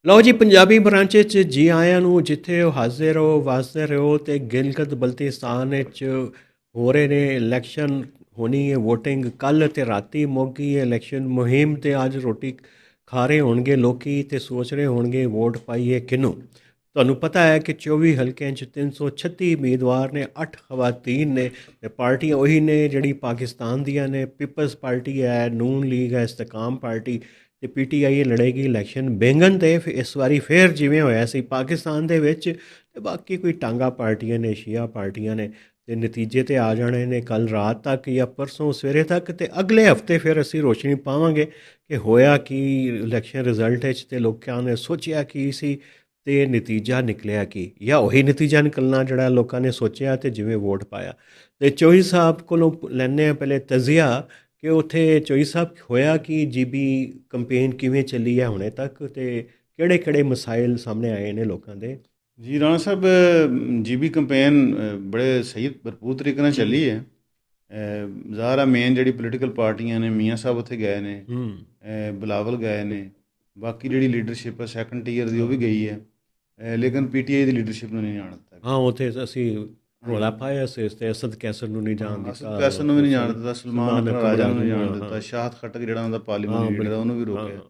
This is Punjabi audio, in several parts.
ਲਓ ਜੀ, ਪੰਜਾਬੀ ਬ੍ਰਾਂਚ 'ਚ ਜੀ ਆਇਆਂ ਨੂੰ। ਜਿੱਥੇ ਉਹ ਹੱਸਦੇ ਰਹੋ, ਵਸਦੇ ਰਹੋ। ਅਤੇ ਗਿਲਗਿਤ ਬਲਤਿਸਤਾਨ ਵਿੱਚ ਹੋ ਰਹੇ ਨੇ ਇਲੈਕਸ਼ਨ, ਹੋਣੀ ਹੈ ਵੋਟਿੰਗ ਕੱਲ੍ਹ ਅਤੇ ਰਾਤੀ ਮੁੱਕ ਗਈ ਹੈ ਇਲੈਕਸ਼ਨ ਮੁਹਿੰਮ। ਅਤੇ ਅੱਜ ਰੋਟੀ ਖਾ ਰਹੇ ਹੋਣਗੇ ਲੋਕੀ ਅਤੇ ਸੋਚ ਰਹੇ ਹੋਣਗੇ ਵੋਟ ਪਾਈਏ ਕਿਹਨੂੰ। ਤੁਹਾਨੂੰ ਪਤਾ ਹੈ ਕਿ 24 ਹਲਕਿਆਂ 'ਚ 336 ਉਮੀਦਵਾਰ ਨੇ, 8 ਖਵਾਤੀਨ ਨੇ ਅਤੇ ਪਾਰਟੀਆਂ ਉਹੀ ਨੇ ਜਿਹੜੀ ਪਾਕਿਸਤਾਨ ਦੀਆਂ ਨੇ। ਪੀਪਲਸ ਪਾਰਟੀ ਹੈ, ਨੂਨ ਲੀਗ ਹੈ, ਇਸਤਕਾਮ ਪਾਰਟੀ ਅਤੇ PTI ਲੜੇਗੀ ਇਲੈਕਸ਼ਨ ਬੈਂਗਨ 'ਤੇ। ਇਸ ਵਾਰੀ ਫਿਰ ਜਿਵੇਂ ਹੋਇਆ ਸੀ ਪਾਕਿਸਤਾਨ ਦੇ ਵਿੱਚ, ਅਤੇ ਬਾਕੀ ਕੋਈ ਟਾਂਗਾ ਪਾਰਟੀਆਂ ਨੇ, ਸ਼ੀਆ ਪਾਰਟੀਆਂ ਨੇ। ਅਤੇ ਨਤੀਜੇ 'ਤੇ ਆ ਜਾਣੇ ਨੇ ਕੱਲ੍ਹ ਰਾਤ ਤੱਕ ਜਾਂ ਪਰਸੋਂ ਸਵੇਰੇ ਤੱਕ। ਅਤੇ ਅਗਲੇ ਹਫ਼ਤੇ ਫਿਰ ਅਸੀਂ ਰੋਸ਼ਨੀ ਪਾਵਾਂਗੇ ਕਿ ਹੋਇਆ ਕੀ ਇਲੈਕਸ਼ਨ ਰਿਜ਼ਲਟ ਵਿੱਚ, ਅਤੇ ਲੋਕਾਂ ਨੇ ਸੋਚਿਆ ਕੀ ਸੀ ਅਤੇ ਨਤੀਜਾ ਨਿਕਲਿਆ ਕੀ, ਜਾਂ ਉਹੀ ਨਤੀਜਾ ਨਿਕਲਣਾ ਜਿਹੜਾ ਲੋਕਾਂ ਨੇ ਸੋਚਿਆ ਅਤੇ ਜਿਵੇਂ ਵੋਟ ਪਾਇਆ। ਅਤੇ ਚੋਈ ਸਾਹਿਬ ਕੋਲੋਂ ਲੈਂਦੇ ਹਾਂ ਪਹਿਲੇ ਤਜ਼ੀਆ ਕਿ ਉੱਥੇ ਚੋਈ ਸਾਹਿਬ ਹੋਇਆ ਕਿ GB ਕੰਪੇਨ ਕਿਵੇਂ ਚੱਲੀ ਹੈ ਹੁਣੇ ਤੱਕ, ਅਤੇ ਕਿਹੜੇ ਕਿਹੜੇ ਮਸਾਇਲ ਸਾਹਮਣੇ ਆਏ ਨੇ ਲੋਕਾਂ ਦੇ। ਜੀ ਰਾਣਾ ਸਾਹਿਬ, GB ਕੰਪੇਨ ਬੜੇ ਸਹੀ ਭਰਪੂਰ ਤਰੀਕੇ ਨਾਲ ਚੱਲੀ ਹੈ। ਜ਼ਾਹਰ ਮੇਨ ਜਿਹੜੀ ਪੋਲੀਟੀਕਲ ਪਾਰਟੀਆਂ ਨੇ, ਮੀਆਂ ਸਾਹਿਬ ਉੱਥੇ ਗਏ ਨੇ, ਬਿਲਾਵਲ ਗਏ ਨੇ, ਬਾਕੀ ਜਿਹੜੀ ਲੀਡਰਸ਼ਿਪ ਹੈ ਸੈਕੰਡ ਟੀਅਰ ਦੀ ਉਹ ਵੀ ਗਈ ਹੈ। ਲੇਕਿਨ PTI ਦੀ ਲੀਡਰਸ਼ਿਪ ਨੂੰ ਨਹੀਂ ਜਾਣ ਦਿੱਤਾ ਗਿਆ। ਹਾਂ, ਉੱਥੇ ਅਸੀਂ ਰੌਲਾ ਪਾਇਆ ਸੀ ਤੇ ਅਸਦ ਕੈਸਰ ਨੂੰ ਨਹੀਂ ਜਾਣ ਅਸਦ ਦਿੱਤਾ, ਕੈਸਰ ਨੂੰ ਵੀ ਨਹੀਂ ਜਾਣ ਦਿੱਤਾ, ਸਲਮਾਨ ਅਕਰਮ ਰਾਜਾ ਨੂੰ ਨਹੀਂ ਰਾਜੂ ਜਾਣ ਹਾਂ ਦਿੱਤਾ, ਸ਼ਾਹਦ ਖੱਟਕ ਜਿਹੜਾ ਉਹਨਾਂ ਦਾ ਪਾਰਲੀਮੈਂਟ ਹਾਂ ਲੀਡਰ ਹੈ ਉਹਨੂੰ ਵੀ ਬਿਲਕੁਲ ਹਾਂ ਰੋਕਿਆ।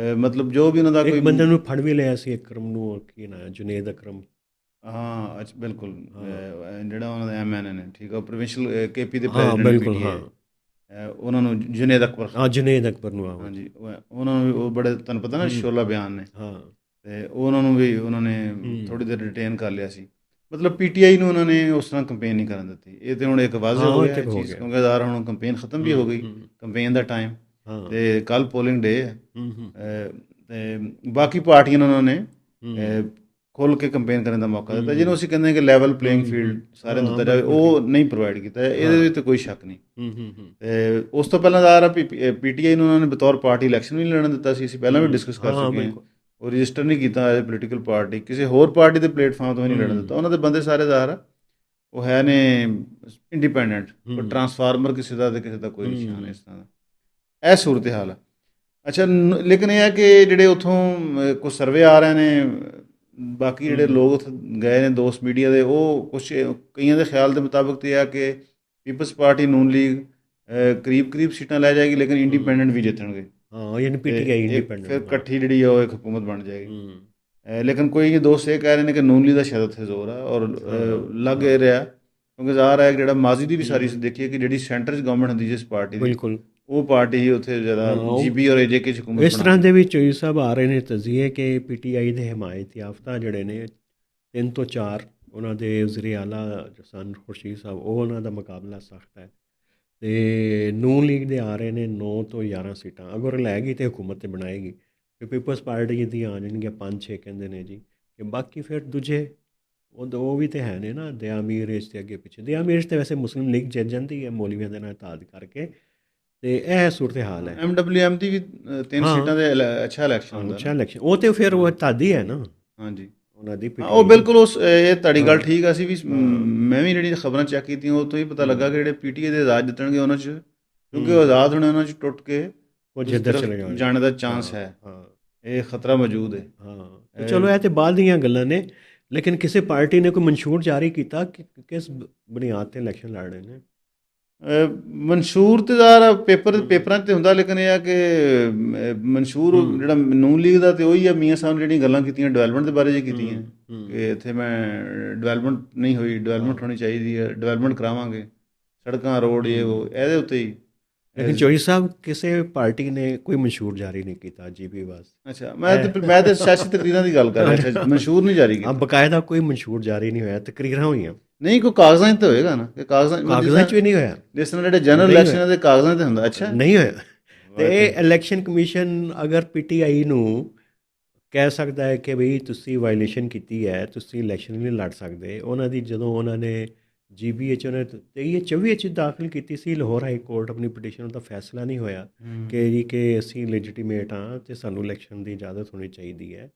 ਹਾਂ। ਮਤਲਬ ਜੋ ਵੀ ਉਹਨਾਂ ਦਾ ਇੱਕ ਕੋਈ ਬੰਦੇ ਨੂੰ ਫੜ ਵੀ ਲਿਆ ਸੀ, ਅਕਰਮ ਨੂੰ, ਕੀ ਨਾਂ ਜੁਨੇਦ ਅਕਰਮ। ਹਾਂ ਅੱਛਾ ਬਿਲਕੁਲ। ਹਾਂ ਜਿਹੜਾ ਉਹਨਾਂ ਦਾ MN ਨੇ, ਠੀਕ ਆ, ਪ੍ਰੋਵਿੰਸ਼ਲ KP ਦੇ ਹਾਂ ਪ੍ਰੈਜ਼ੀਡੈਂਟ ਬਿਲਕੁਲ PTI, ਹਾਂ ਉਹਨਾਂ ਨੂੰ ਜੁਨੇਦ ਅਕਬਰ ਹਾਂ ਖਾਨ। ਜੁਨੇਦ ਅਕਬਰ ਨੂੰ ਆਹੋ ਹਾਂਜੀ, ਉਹਨਾਂ ਨੂੰ ਵੀ ਉਹ ਬੜੇ, ਤੁਹਾਨੂੰ ਪਤਾ ਨਾ ਸ਼ੋਲਾ ਬਿਆਨ ਨੇ, ਹਾਂ ਅਤੇ ਉਹਨਾਂ ਨੂੰ ਵੀ ਉਹਨਾਂ ਨੇ ਥੋੜ੍ਹੀ ਦੇਰ ਰਿਟੇਨ ਕਰ ਲਿਆ ਸੀ। ਮਤਲਬ PTI ਨੂੰ ਉਹਨਾਂ ਨੇ ਉਸ ਤਰ੍ਹਾਂ ਕੰਪੇਨ ਨਹੀਂ ਕਰਨ ਦਿੱਤੀ। ਇਹ ਤਾਂ ਹੁਣ ਇੱਕ ਵਾਜ਼ੇ ਹਾਂ ਹੋ ਉਹ ਗਿਆ ਤੇ ਇਹ ਹੋ ਚੀਜ਼, ਗਿਆ। ਕਿਉਂਕਿ ਜ਼ਾਹਰ ਹੁਣ ਕੰਪੇਨ ਖਤਮ ਵੀ ਹੋ ਗਈ, ਕੰਪੇਨ ਦਾ ਟਾਈਮ, ਹਾਂ ਅਤੇ ਕੱਲ੍ਹ ਪੋਲਿੰਗ ਡੇ ਹੈ। ਅਤੇ ਬਾਕੀ ਪਾਰਟੀਆਂ ਨੂੰ ਉਹਨਾਂ ਨੇ ਖੁੱਲ੍ਹ ਕੇ ਕੰਪੇਨ ਕਰਨ ਦਾ ਮੌਕਾ ਦਿੱਤਾ, ਜਿਹਨੂੰ ਅਸੀਂ ਕਹਿੰਦੇ ਹਾਂ ਕਿ ਲੈਵਲ ਪਲੇਇੰਗ ਫੀਲਡ ਸਾਰਿਆਂ ਨੂੰ ਦਿੱਤਾ ਜਾਵੇ, ਉਹ ਨਹੀਂ ਪ੍ਰੋਵਾਈਡ ਕੀਤਾ। ਇਹਦੇ ਵਿੱਚ ਤਾਂ ਕੋਈ ਸ਼ੱਕ ਨਹੀਂ। ਅਤੇ ਉਸ ਤੋਂ ਪਹਿਲਾਂ ਜ਼ਾਹਰ ਆ PTI ਨੂੰ ਉਹਨਾਂ ਨੇ ਬਤੌਰ ਪਾਰਟੀ ਇਲੈਕਸ਼ਨ ਵੀ ਨਹੀਂ ਲੜਨ ਦਿੱਤਾ ਸੀ। ਅਸੀਂ ਪਹਿਲਾਂ ਵੀ ਡਿਸਕਸ ਕਰ ਚੁੱਕੇ ਹਾਂ। ਉਹ ਰਜਿਸਟਰ ਨਹੀਂ ਕੀਤਾ ਐਜ਼ ਪੋਲੀਟੀਕਲ ਪਾਰਟੀ, ਕਿਸੇ ਹੋਰ ਪਾਰਟੀ ਦੇ ਪਲੇਟਫਾਰਮ ਤੋਂ ਵੀ ਨਹੀਂ ਲੜਨ ਦਿੱਤਾ। ਉਹਨਾਂ ਦੇ ਬੰਦੇ ਸਾਰੇ ਜ਼ਾਹਰ ਆ ਉਹ ਹੈ ਨੇ ਇੰਡੀਪੈਂਡੈਂਟ, ਕੋਈ ਟਰਾਂਸਫਾਰਮਰ ਕਿਸੇ ਦਾ ਅਤੇ ਕਿਸੇ ਦਾ ਕੋਈ ਨਿਸ਼ਾਨ ਇਸ ਤਰ੍ਹਾਂ ਦਾ। ਇਹ ਸੂਰਤ ਹਾਲ ਆ। ਅੱਛਾ, ਲੇਕਿਨ ਇਹ ਹੈ ਕਿ ਜਿਹੜੇ ਉੱਥੋਂ ਕੁਛ ਸਰਵੇ ਆ ਰਹੇ ਨੇ, ਬਾਕੀ ਜਿਹੜੇ ਲੋਕ ਉੱਥੇ ਗਏ ਨੇ ਦੋਸਤ ਮੀਡੀਆ ਦੇ, ਉਹ ਕੁਛ ਕਈਆਂ ਦੇ ਖਿਆਲ ਦੇ ਮੁਤਾਬਕ ਤਾਂ ਇਹ ਆ ਕਿ ਪੀਪਲਸ ਪਾਰਟੀ ਨੂਨ ਲੀਗ ਕਰੀਬ ਸੀਟਾਂ ਲੈ ਜਾਏਗੀ, ਲੇਕਿਨ ਇੰਡੀਪੈਂਡੈਂਟ ਵੀ ਜਿੱਤਣਗੇ। ਹਾਂ ਯਾਨੀ PTI ਫਿਰ ਇੰਡੀਪੈਂਡੈਂਟ ਇਕੱਠੀ ਜਿਹੜੀ ਆ ਉਹ ਇੱਕ ਹਕੂਮਤ ਬਣ ਜਾਏਗੀ। ਲੇਕਿਨ ਕੋਈ ਦੋਸਤ ਇਹ ਕਹਿ ਰਹੇ ਨੇ ਕਿ ਨੂਨ ਲੀਗ ਦਾ ਸ਼ਾਇਦ ਉੱਥੇ ਜ਼ੋਰ ਆ, ਔਰ ਲੱਗ ਇਹ ਰਿਹਾ ਕਿਉਂਕਿ ਜ਼ਾਹਰ ਹੈ ਜਿਹੜਾ ਮਾਜ਼ੀ ਦੀ ਵੀ ਸਾਰੀ ਦੇਖੀਏ ਕਿ ਜਿਹੜੀ ਸੈਂਟਰ 'ਚ ਗਵਰਨਮੈਂਟ ਹੁੰਦੀ ਜਿਸ ਪਾਰਟੀ ਦੀ, ਬਿਲਕੁਲ ਉਹ ਪਾਰਟੀ ਹੀ ਉੱਥੇ ਜ਼ਿਆਦਾ GB ਔਰ AJK 'ਚ ਹਕੂਮਤ ਇਸ ਤਰ੍ਹਾਂ ਬਣਾ। ਦੇ ਵਿੱਚ ਚੋਈ ਸਾਹਿਬ ਆ ਰਹੇ ਨੇ ਤਜ਼ੀਏ ਕਿ PTI ਦੇ ਹਮਾਇਤ ਯਾਫਤਾ ਜਿਹੜੇ ਨੇ 3 ਤੋਂ 4, ਉਹਨਾਂ ਦੇ ਵਜ਼ੀਰ ਆਲਾ ਸਨ ਖੁਰਸ਼ੀਦ ਸਾਹਿਬ, ਉਹ ਉਹਨਾਂ ਦਾ ਮੁਕਾਬਲਾ ਸਖਤ ਹੈ। ਅਤੇ ਨੂਨ ਲੀਗ ਦੇ ਆ ਰਹੇ ਨੇ 9 ਤੋਂ 11 ਸੀਟਾਂ, ਅਗਰ ਲੈ ਗਈ ਤਾਂ ਹਕੂਮਤ ਤੇ ਬਣਾਏਗੀ। ਅਤੇ ਪੀਪਲਸ ਪਾਰਟੀ ਦੀਆਂ ਆ ਜਾਣਗੀਆਂ 5-6 ਕਹਿੰਦੇ ਨੇ ਜੀ। ਕਿ ਬਾਕੀ ਫਿਰ ਦੂਜੇ ਉਹ ਵੀ ਤਾਂ ਹੈ ਨੇ ਨਾ, ਦਿਆ ਮੀਰ ਇਸ 'ਤੇ ਅੱਗੇ ਪਿੱਛੇ। ਦਿਆ ਮੀਰ 'ਤੇ ਵੈਸੇ ਮੁਸਲਿਮ ਲੀਗ ਜਿੱਤ ਜਾਂਦੀ ਹੈ ਮੌਲਵੀਆਂ ਦੇ ਨਾਲ ਇਤਿਹਾਦ ਕਰਕੇ, ਅਤੇ ਇਹ ਸੂਰਤ ਹਾਲ ਹੈ। MWM ਦੀ ਵੀ 3 ਹਾਂ ਸੀਟਾਂ ਦੇ ਅੱਛਾ ਇਲੈਕਸ਼ਨ ਹੁੰਦਾ ਅੱਛਾ ਨਾ। ਇਲੈਕਸ਼ਨ ਉਹ ਤਾਂ ਫਿਰ ਉਹ ਤਾਦੀ ਹੈ ਨਾ ਹਾਂਜੀ ਉਹਨਾਂ ਦੀ ਹਾਂ, ਉਹ PTI ਦੀ। ਬਿਲਕੁਲ ਇਹ ਤੁਹਾਡੀ ਗੱਲ ਠੀਕ ਆ। ਅਸੀਂ ਵੀ ਮੈਂ ਵੀ ਜਿਹੜੀ ਖਬਰਾਂ ਚੈੱਕ ਕੀਤੀਆਂ ਉਹ ਤੋਂ ਹੀ ਪਤਾ ਲੱਗਾ ਕਿ ਜਿਹੜੇ PTI ਦੇ ਆਜ਼ਾਦ ਜਿੱਤਣਗੇ ਉਹਨਾਂ 'ਚ, ਕਿਉਂਕਿ ਉਹ ਆਜ਼ਾਦ ਹੋਣੇ ਉਹਨਾਂ 'ਚ ਟੁੱਟ ਕੇ ਉਹ ਦੂਸਰੀ ਜਿੱਧਰ ਤਰਫ ਚਲੇ ਜਾਣਗੇ ਜਾਣ ਦਾ ਚਾਂਸ ਹੈ। ਹਾਂ ਇਹ ਖਤਰਾ ਮੌਜੂਦ ਹੈ। ਹਾਂ ਚਲੋ ਇਹ ਤਾਂ ਬਾਅਦ ਦੀਆਂ ਗੱਲਾਂ ਨੇ, ਲੇਕਿਨ ਕਿਸੇ ਪਾਰਟੀ ਨੇ ਕੋਈ ਮਨਸ਼ੂਰ ਜਾਰੀ ਕੀਤਾ ਕਿ ਕਿਸ ਬੁਨਿਆਦ 'ਤੇ ਇਲੈਕਸ਼ਨ ਲੜ ਰਹੇ ਨੇ। ਮਨਸ਼ੂਰ ਤੇ ਜ਼ਾਹਰ ਪੇਪਰਾਂ 'ਤੇ ਹੁੰਦਾ, ਲੇਕਿਨ ਇਹ ਆ ਕਿ ਮਨਸ਼ੂਰ ਜਿਹੜਾ ਨੂਨ ਲੀਗ ਦਾ ਤੇ ਉਹੀ ਆ। ਮੀਆਂ ਸਾਹਿਬ ਨੇ ਜਿਹੜੀਆਂ ਗੱਲਾਂ ਕੀਤੀਆਂ ਡਿਵੈਲਪਮੈਂਟ ਦੇ ਬਾਰੇ 'ਚ ਕੀਤੀਆਂ ਕਿ ਇੱਥੇ ਮੈਂ ਡਿਵੈਲਪਮੈਂਟ ਨਹੀਂ ਹੋਈ, ਡਿਵੈਲਪਮੈਂਟ ਹੋਣੀ ਚਾਹੀਦੀ ਹੈ, ਡਿਵੈਲਪਮੈਂਟ ਕਰਾਵਾਂਗੇ, ਸੜਕਾਂ ਰੋਡ ਇਹ ਉਹ ਇਹਦੇ ਉੱਤੇ ਹੀ। ਲੇਕਿਨ ਚੋਈ ਸਾਹਿਬ ਕਿਸੇ ਪਾਰਟੀ ਨੇ ਕੋਈ ਮਨਸ਼ੂਰ ਜਾਰੀ ਨਹੀਂ ਕੀਤਾ GB ਵਾਸਤੇ। ਅੱਛਾ, ਮੈਂ ਤਾਂ ਸਿਆਸੀ ਤਕਰੀਰਾਂ ਦੀ ਗੱਲ ਕਰ ਰਿਹਾ। ਅੱਛਾ, ਮਨਸ਼ੂਰ ਨਹੀਂ ਜਾਰੀ ਕੀਤਾ। ਬਕਾਇਦਾ ਕੋਈ ਮਨਸ਼ੂਰ ਜਾਰੀ ਨਹੀਂ ਹੋਇਆ, ਤਕਰੀਰਾਂ ਹੋਈਆਂ। ਨਹੀਂ, ਕੋਈ ਕਾਗਜ਼ਾਂ 'ਚ ਤਾਂ ਹੋਏਗਾ ਨਾ ਕਿ ਕਾਗਜ਼ਾਂ 'ਚ ਵੀ ਨਹੀਂ ਹੋਇਆ, ਜਿਸ ਤਰ੍ਹਾਂ ਜਿਹੜੇ ਜਨਰਲ ਇਲੈਕਸ਼ਨਾਂ ਦੇ ਕਾਗਜ਼ਾਂ 'ਤੇ ਹੁੰਦਾ। ਅੱਛਾ ਨਹੀਂ ਹੋਇਆ। ਅਤੇ ਇਲੈਕਸ਼ਨ ਕਮਿਸ਼ਨ ਅਗਰ PTI ਨੂੰ ਕਹਿ ਸਕਦਾ ਹੈ ਕਿ ਬਈ ਤੁਸੀਂ ਵਾਇਲੇਸ਼ਨ ਕੀਤੀ ਹੈ, ਤੁਸੀਂ ਇਲੈਕਸ਼ਨ ਨਹੀਂ ਲੜ ਸਕਦੇ। ਉਹਨਾਂ ਦੀ ਜਦੋਂ ਉਹਨਾਂ ਨੇ GB ਵਿੱਚ ਉਹਨੇ 23-24 ਵਿੱਚ ਦਾਖਲ ਕੀਤੀ ਸੀ ਲਾਹੌਰ ਹਾਈ ਕੋਰਟ ਆਪਣੀ ਪਟੀਸ਼ਨ, ਉਹਦਾ ਫੈਸਲਾ ਨਹੀਂ ਹੋਇਆ ਕਿ ਅਸੀਂ ਲੈਜੀਟੀਮੇਟ ਹਾਂ ਅਤੇ ਸਾਨੂੰ ਇਲੈਕਸ਼ਨ ਦੀ ਇਜਾਜ਼ਤ ਹੋਣੀ ਚਾਹੀਦੀ ਹੈ।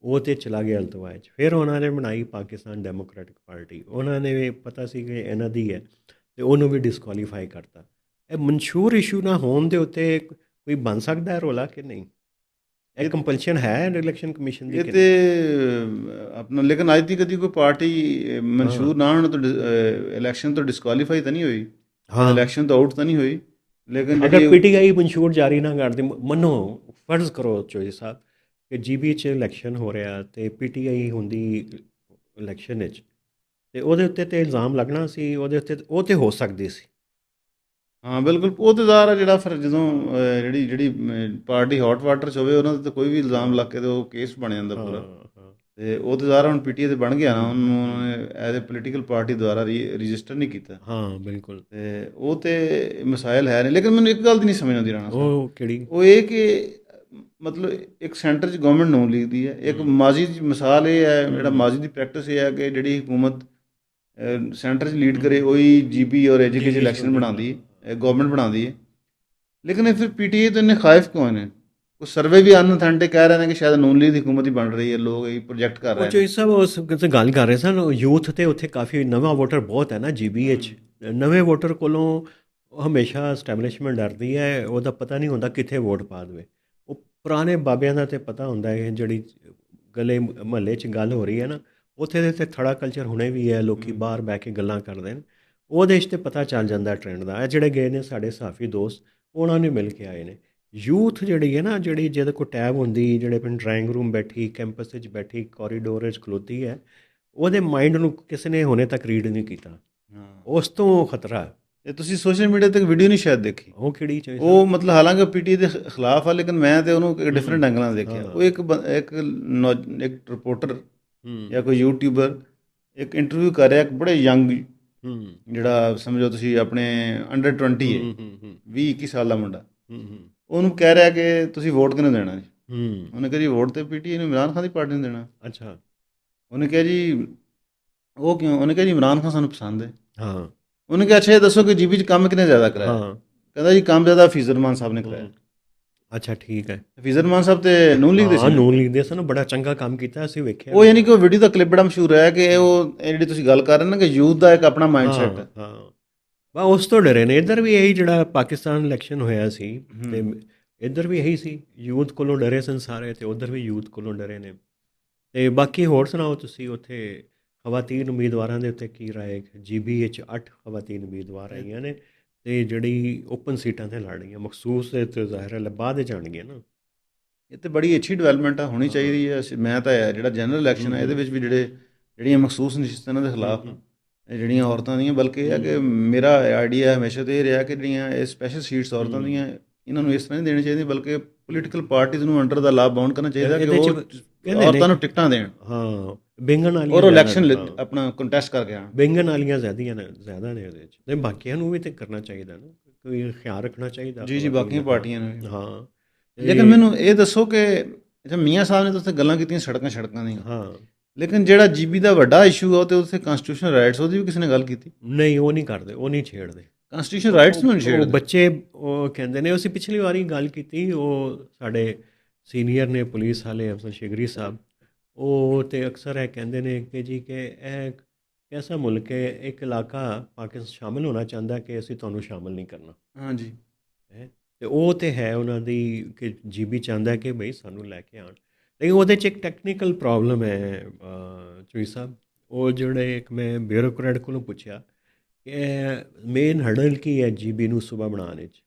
ਉਹ ਤਾਂ ਚਲਾ ਗਿਆ ਅਲਤਵਾ 'ਚ। ਫਿਰ ਉਹਨਾਂ ਨੇ ਬਣਾਈ ਪਾਕਿਸਤਾਨ ਡੈਮੋਕ੍ਰੈਟਿਕ ਪਾਰਟੀ, ਉਹਨਾਂ ਨੇ ਵੀ ਪਤਾ ਸੀ ਕਿ ਇਹਨਾਂ ਦੀ ਹੈ ਅਤੇ ਉਹਨੂੰ ਵੀ ਡਿਸਕੁਆਲੀਫਾਈ ਕਰਤਾ। ਇਹ ਮਨਸ਼ੂਰ ਇਸ਼ੂ ਨਾ ਹੋਣ ਦੇ ਉੱਤੇ ਕੋਈ ਬਣ ਸਕਦਾ ਹੈ ਰੌਲਾ ਕਿ ਨਹੀਂ? ਇਹ ਕੰਪਲਸ਼ਨ ਹੈ ਇਲੈਕਸ਼ਨ ਕਮਿਸ਼ਨ ਦੀ ਇਹ ਤੇ ਆਪਣਾ ਲੇਕਿਨ ਅੱਜ ਦੀ ਕਦੀ ਕੋਈ ਪਾਰਟੀ ਮਨਸ਼ੂਰ ਨਾ ਹੋਣ ਤੋਂ ਇਲੈਕਸ਼ਨ ਤੋਂ ਡਿਸਕੁਆਲੀਫਾਈ ਤਾਂ ਨਹੀਂ ਹੋਈ, ਹਾਂ ਇਲੈਕਸ਼ਨ ਤੋਂ ਆਊਟ ਤਾਂ ਨਹੀਂ ਹੋਈ, ਲੇਕਿਨ ਅਗਰ ਜਿਹੜੀ ਪੀਟੀਆਈ ਮਨਸ਼ੂਰ ਜਾਰੀ ਨਾ ਕਰਦੇ, ਮੰਨੋ ਫਰਜ਼ ਕਰੋ ਚੋਈ ਸਾਹਿਬ ਕਿ ਜੀਬੀ 'ਚ ਇਲੈਕਸ਼ਨ ਹੋ ਰਿਹਾ ਤੇ ਪੀਟੀਆਈ ਹੁੰਦੀ ਇਲੈਕਸ਼ਨ ਵਿੱਚ, ਤੇ ਉਹਦੇ ਉੱਤੇ ਤੇ ਇਲਜ਼ਾਮ ਲੱਗਣਾ ਸੀ, ਉਹਦੇ ਉੱਤੇ ਉਹ ਤੇ ਹੋ ਸਕਦੀ ਸੀ। ਹਾਂ ਬਿਲਕੁਲ ਉਹਤੇਦਾਰ ਆ ਜਿਹੜਾ ਫਿਰ ਜਦੋਂ ਜਿਹੜੀ ਪਾਰਟੀ ਹੌਟ ਵਾਟਰ 'ਚ ਹੋਵੇ ਉਹਨਾਂ 'ਤੇ ਤਾਂ ਕੋਈ ਵੀ ਇਲਜ਼ਾਮ ਲੱਗ ਕੇ ਤੇ ਉਹ ਕੇਸ ਬਣ ਜਾਂਦਾ ਹਾਂ ਪੂਰਾ। ਹਾਂ ਤੇ ਉਹਤੇਦਾਰ ਹੁਣ ਪੀਟੀਆਈ ਤੇ ਬਣ ਗਿਆ ਨਾ, ਉਹਨੂੰ ਉਹਨਾਂ ਨੇ ਐਜ਼ ਏ ਪੋਲੀਟੀਕਲ ਪਾਰਟੀ ਦੁਆਰਾ ਰਜਿਸਟਰ ਨਹੀਂ ਕੀਤਾ। ਹਾਂ ਬਿਲਕੁਲ। ਤੇ ਉਹ ਤੇ ਮਸਾਇਲ ਹੈ ਨੇ, ਲੇਕਿਨ ਮੈਨੂੰ ਇੱਕ ਗੱਲ ਦੀ ਨਹੀਂ ਸਮਝ ਆਉਂਦੀ ਰਾਣਾ ਸਾਹਿਬ, ਉਹ ਕਿਹੜੀ? ਉਹ ਇਹ ਕਿ ਮਤਲਬ ਇੱਕ ਸੈਂਟਰ 'ਚ ਗਵਰਨਮੈਂਟ ਨੂੰ ਲਿਖਦੀ ਹੈ, ਇੱਕ ਮਾਜ਼ੀ ਦੀ ਮਿਸਾਲ ਇਹ ਹੈ, ਜਿਹੜਾ ਮਾਜ਼ੀ ਦੀ ਪ੍ਰੈਕਟਿਸ ਇਹ ਹੈ ਕਿ ਜਿਹੜੀ ਹਕੂਮਤ ਸੈਂਟਰ 'ਚ ਲੀਡ ਕਰੇ ਉਹੀ ਜੀਬੀ ਔਰ ਐਜੂਕੇਸ਼ਨ ਇਲੈਕਸ਼ਨ ਬਣਾਉਂਦੀ ਹੈ, ਗਵਰਨਮੈਂਟ ਬਣਾਉਂਦੀ ਹੈ। ਲੇਕਿਨ ਇਹ ਫਿਰ ਪੀਟੀਆਈ ਤੋਂ ਇੰਨੇ ਖਾਇਫ ਕਿਉਂ ਨੇ? ਕੁਝ ਸਰਵੇ ਵੀ ਅਨਅਥੈਂਟਿਕ ਕਹਿ ਰਹੇ ਨੇ ਕਿ ਸ਼ਾਇਦ ਨੂਨ ਲੀਗ ਦੀ ਹਕੂਮਤ ਹੀ ਬਣ ਰਹੀ ਹੈ, ਲੋਕ ਇਹ ਪ੍ਰੋਜੈਕਟ ਕਰ ਉਹ ਰਹੇ ਨੇ। ਚੋਈ ਸਾਹਿਬ ਉਸ ਤੇ ਗੱਲ ਕਰ ਰਹੇ ਸਨ, ਯੂਥ ਤੇ ਉੱਥੇ ਕਾਫੀ ਨਵਾਂ ਵੋਟਰ ਬਹੁਤ ਹੈ ਨਾ ਜੀਬੀ ਵਿੱਚ, ਨਵੇਂ ਵੋਟਰ ਕੋਲੋਂ ਹਮੇਸ਼ਾ ਐਸਟੈਬਲਿਸ਼ਮੈਂਟ ਡਰਦੀ ਹੈ, ਉਹਦਾ ਪਤਾ ਨਹੀਂ ਹੁੰਦਾ ਕਿੱਥੇ ਵੋਟ ਪਾ ਦੇਵੇ। ਉਹ ਪੁਰਾਣੇ ਬਾਬਿਆਂ ਦਾ ਤੇ ਪਤਾ ਹੁੰਦਾ ਹੈ, ਜਿਹੜੀ ਗਲੇ ਮਹੱਲੇ 'ਚ ਗੱਲ ਹੋ ਰਹੀ ਹੈ ਨਾ, ਉੱਥੇ ਦੇ ਤੇ ਥੜਾ ਕਲਚਰ ਹੁਣੇ ਵੀ ਹੈ, ਲੋਕੀ ਬਾਹਰ ਬਹਿ ਕੇ ਗੱਲਾਂ ਕਰਦੇ ਨੇ, ਉਹਦੇ 'ਚ ਤੇ ਪਤਾ ਚੱਲ ਜਾਂਦਾ ਟ੍ਰੈਂਡ ਦਾ। ਇਹ ਜਿਹੜੇ ਗਏ ਨੇ ਸਾਡੇ ਸਾਫੀ ਦੋਸਤ, ਉਹਨਾਂ ਨੇ ਮਿਲ ਕੇ ਆਏ ਨੇ। ਯੂਥ ਜਿਹੜੀ ਹੈ ਨਾ, ਜਿਹੜੀ ਜਿਹਦੇ ਕੋਲ ਟੈਬ ਹੁੰਦੀ, ਜਿਹੜੇ ਪਿੰਡ ਡਰਾਇੰਗ ਰੂਮ ਬੈਠੀ, ਕੈਂਪਸ ਵਿੱਚ ਬੈਠੀ, ਕੋਰੀਡੋਰ ਵਿੱਚ ਖਲੋਤੀ ਹੈ, ਉਹਦੇ ਮਾਈਂਡ ਨੂੰ ਕਿਸੇ ਨੇ ਹੁਣੇ ਤੱਕ ਰੀਡ ਨਹੀਂ ਕੀਤਾ। ਹਾਂ, ਉਸ ਤੋਂ ਖਤਰਾ। ਇਹ ਤੁਸੀਂ ਸੋਸ਼ਲ ਮੀਡੀਆ ਤੇ ਵੀਡੀਓ ਨਹੀਂ ਸ਼ਾਇਦ ਦੇਖੀ, ਉਹ ਕਿਹੜੀ ਚੋਈ? ਉਹ ਮਤਲਬ ਹਾਲਾਂਕਿ ਪੀਟੀ ਦੇ ਖਿਲਾਫ ਆ, ਲੇਕਿਨ ਮੈਂ ਤੇ ਉਹਨੂੰ ਇੱਕ ਡਿਫਰੈਂਟ ਐਂਗਲਾਂ ਨਾਲ ਦੇਖਿਆ। ਉਹ ਇੱਕ ਰਿਪੋਰਟਰ ਜਾਂ ਕੋਈ ਯੂਟਿਊਬਰ ਇੱਕ ਇੰਟਰਵਿਊ ਕਰ ਰਿਹਾ ਇੱਕ ਬੜੇ ਯੰਗ, ਜਿਹੜਾ ਸਮਝੋ ਤੁਸੀਂ ਆਪਣੇ ਅੰਡਰ 20 ਹੈ, 20-21 ਸਾਲ ਦਾ ਮੁੰਡਾ, ਉਹਨੂੰ ਕਹਿ ਰਿਹਾ ਕਿ ਤੁਸੀਂ ਵੋਟ ਕਿਹਨੂੰ ਦੇਣਾ ਜੀ? ਉਹਨੇ ਕਿਹਾ ਜੀ ਵੋਟ ਤੇ ਪੀਟੀ ਨੂੰ ਇਮਰਾਨ ਖਾਨ ਦੀ ਪਾਰਟੀ ਨੂੰ ਦੇਣਾ। ਅੱਛਾ। ਉਹਨੇ ਕਿਹਾ ਜੀ ਉਹ ਕਿਉਂ? ਉਹਨੇ ਕਿਹਾ ਜੀ ਇਮਰਾਨ ਖਾਨ ਸਾਨੂੰ ਪਸੰਦ ਹੈ। ਹਾਂ। ਉਹਨੇ ਕਿਹਾ ਅੱਛਾ ਇਹ ਦੱਸੋ ਕਿ ਜੀਬੀ 'ਚ ਕੰਮ ਕਿਹਨੇ ਜ਼ਿਆਦਾ ਕਰਾਇਆ? ਹਾਂ। ਕਹਿੰਦਾ ਜੀ ਕੰਮ ਜ਼ਿਆਦਾ ਹਫੀਜ਼ ਰਹਿਮਾਨ ਸਾਹਿਬ ਨੇ ਕਰਾਇਆ। ਅੱਛਾ ਠੀਕ ਹੈ। ਹਫੀਜ਼ ਰਹਿਮਾਨ ਸਾਹਿਬ ਤੇ ਨੂਨ ਲੀਗ ਦੇ ਸੀ। ਨੂਨ ਲੀਗ ਦੇ ਸਨ, ਬੜਾ ਚੰਗਾ ਕੰਮ ਕੀਤਾ, ਅਸੀਂ ਵੇਖਿਆ। ਉਹ ਯਾਨੀ ਕਿ ਉਹ ਵੀਡੀਓ ਦਾ ਕਲਿੱਪ ਬੜਾ ਮਸ਼ਹੂਰ ਹੈ ਕਿ ਉਹ ਜਿਹੜੀ ਤੁਸੀਂ ਗੱਲ ਕਰ ਰਹੇ ਨਾ ਕਿ ਯੂਥ ਦਾ ਇੱਕ ਆਪਣਾ ਮਾਈਂਡ ਸੈਟ ਹੈ। ਹਾਂ ਬਸ ਉਸ ਤੋਂ ਡਰੇ ਨੇ। ਇੱਧਰ ਵੀ ਇਹੀ ਜਿਹੜਾ ਪਾਕਿਸਤਾਨ ਇਲੈਕਸ਼ਨ ਹੋਇਆ ਸੀ, ਤੇ ਇੱਧਰ ਵੀ ਇਹੀ ਸੀ, ਯੂਥ ਕੋਲੋਂ ਡਰੇ ਸਨ ਸਾਰੇ, ਤੇ ਉੱਧਰ ਵੀ ਯੂਥ ਕੋਲੋਂ ਡਰੇ ਨੇ। ਤੇ ਬਾਕੀ ਹੋਰ ਸੁਣਾਓ ਤੁਸੀਂ, ਉੱਥੇ ਖਵਾਤੀਨ ਉਮੀਦਵਾਰਾਂ ਦੇ ਉੱਤੇ ਕੀ ਰਾਏ? ਜੀਬੀ ਵਿੱਚ 8 ਖਵਾਤੀਨ ਉਮੀਦਵਾਰ ਆਈਆਂ ਨੇ, ਤੇ ਜਿਹੜੀ ਓਪਨ ਸੀਟਾਂ 'ਤੇ ਲੜ ਰਹੀਆਂ, ਮਖਸੂਸ ਤੇ ਜ਼ਾਹਿਰ ਹੈ ਬਾਅਦ ਵਿੱਚ ਆਉਣਗੀਆਂ ਨਾ। ਇਹ ਤਾਂ ਬੜੀ ਅੱਛੀ ਡਿਵੈਲਪਮੈਂਟ ਆ, ਹੋਣੀ ਚਾਹੀਦੀ ਹੈ। ਮੈਂ ਤਾਂ ਜਿਹੜਾ ਜਨਰਲ ਇਲੈਕਸ਼ਨ ਹੈ ਇਹਦੇ ਵਿੱਚ ਵੀ ਜਿਹੜੀਆਂ ਮਖਸੂਸ ਨਸ਼ਿਸਤਾਂ ਦੇ ਖਿਲਾਫ ਜਿਹੜੀਆਂ ਔਰਤਾਂ ਦੀਆਂ, ਬਲਕਿ ਇਹ ਹੈ ਕਿ ਮੇਰਾ ਆਈਡੀਆ ਹਮੇਸ਼ਾ ਤੋਂ ਇਹ ਰਿਹਾ ਕਿ ਜਿਹੜੀਆਂ ਇਹ ਸਪੈਸ਼ਲ ਸੀਟਸ ਔਰਤਾਂ ਦੀਆਂ, ਇਹਨਾਂ ਨੂੰ ਇਸ ਤਰ੍ਹਾਂ ਨਹੀਂ ਦੇਣੀ ਚਾਹੀਦੀ, ਬਲਕਿ ਪੋਲੀਟੀਕਲ ਪਾਰਟੀਜ਼ ਨੂੰ ਅੰਡਰ ਦਾ ਲਾਭ ਬਾਉਂਡ ਕਰਨਾ ਚਾਹੀਦਾ ਕਿ ਉਹ ਔਰਤਾਂ ਨੂੰ ਟਿਕਟਾਂ ਦੇਣ। ਹਾਂ, ਬੈਂਗਣ ਵਾਲੀਆਂ ਔਰ ਇਲੈਕਸ਼ਨ ਆਪਣਾ ਕੰਟੈਸਟ ਕਰਕੇ ਆਉਣ। ਬੈਂਗਣ ਵਾਲੀਆਂ ਜ਼ਿਆਦਾ ਨੇ ਉਹਦੇ 'ਚ, ਤੇ ਬਾਕੀਆਂ ਨੂੰ ਵੀ ਤੇ ਕਰਨਾ ਚਾਹੀਦਾ ਨਾ, ਕੋਈ ਖਿਆਲ ਰੱਖਣਾ ਚਾਹੀਦਾ। ਜੀ ਬਾਕੀਆਂ ਪਾਰਟੀਆਂ ਨੂੰ ਵੀ। ਹਾਂ। ਲੇਕਿਨ ਮੈਨੂੰ ਇਹ ਦੱਸੋ ਕਿ ਅੱਛਾ ਮੀਆਂ ਸਾਹਿਬ ਨੇ ਤਾਂ ਉੱਥੇ ਗੱਲਾਂ ਕੀਤੀਆਂ ਸੜਕਾਂ ਦੀਆਂ, ਹਾਂ, ਲੇਕਿਨ ਜਿਹੜਾ ਜੀਬੀ ਦਾ ਵੱਡਾ ਇਸ਼ੂ ਆ ਤੇ ਉੱਥੇ ਕਨਸਟੀਟਿਊਸ਼ਨਲ ਰਾਈਟਸ, ਉਹਦੀ ਵੀ ਕਿਸੇ ਨੇ ਗੱਲ ਕੀਤੀ? ਨਹੀਂ, ਉਹ ਨਹੀਂ ਕਰਦੇ, ਉਹ ਨਹੀਂ ਛੇੜਦੇ ਕਨਸਟੀਟਿਊਸ਼ਨਲ ਰਾਈਟਸ ਨੂੰ ਨਹੀਂ ਛੇੜਦੇ ਬੱਚੇ। ਉਹ ਕਹਿੰਦੇ ਨੇ, ਅਸੀਂ ਪਿਛਲੀ ਵਾਰੀ ਗੱਲ ਕੀਤੀ, ਉਹ ਸਾਡੇ ਸੀਨੀਅਰ ਨੇ ਪੁਲਿਸ ਵਾਲੇ ਅਫਸਰ ਸ਼ਿਗਰੀ ਸਾਹਿਬ, ਉਹ ਤੇ ਅਕਸਰ ਇਹ ਕਹਿੰਦੇ ਨੇ ਕਿ ਜੀ ਕਿ ਇਹ ਐਸਾ ਮੁਲਕ ਹੈ, ਇੱਕ ਇਲਾਕਾ ਪਾਕਿਸਤਾਨ ਸ਼ਾਮਿਲ ਹੋਣਾ ਚਾਹੁੰਦਾ ਕਿ ਅਸੀਂ ਤੁਹਾਨੂੰ ਸ਼ਾਮਿਲ ਨਹੀਂ ਕਰਨਾ। ਹਾਂਜੀ। ਤੇ ਉਹ ਤੇ ਹੈ ਉਹਨਾਂ ਦੀ ਕਿ ਜੀਬੀ ਚਾਹੁੰਦਾ ਕਿ ਬਈ ਸਾਨੂੰ ਲੈ ਕੇ ਆਉਣ, ਲੇਕਿਨ ਉਹਦੇ 'ਚ ਇੱਕ ਟੈਕਨੀਕਲ ਪ੍ਰੋਬਲਮ ਹੈ ਚੋਈ ਸਾਹਿਬ। ਉਹ ਜਿਹੜੇ ਇੱਕ ਮੈਂ ਬਿਊਰੋਕਰੇਟ ਕੋਲੋਂ ਪੁੱਛਿਆ ਕਿ ਮੇਨ ਹਰਡਲ ਕੀ ਹੈ ਜੀਬੀ ਨੂੰ ਸੁਬਾ ਬਣਾਉਣ ਵਿੱਚ।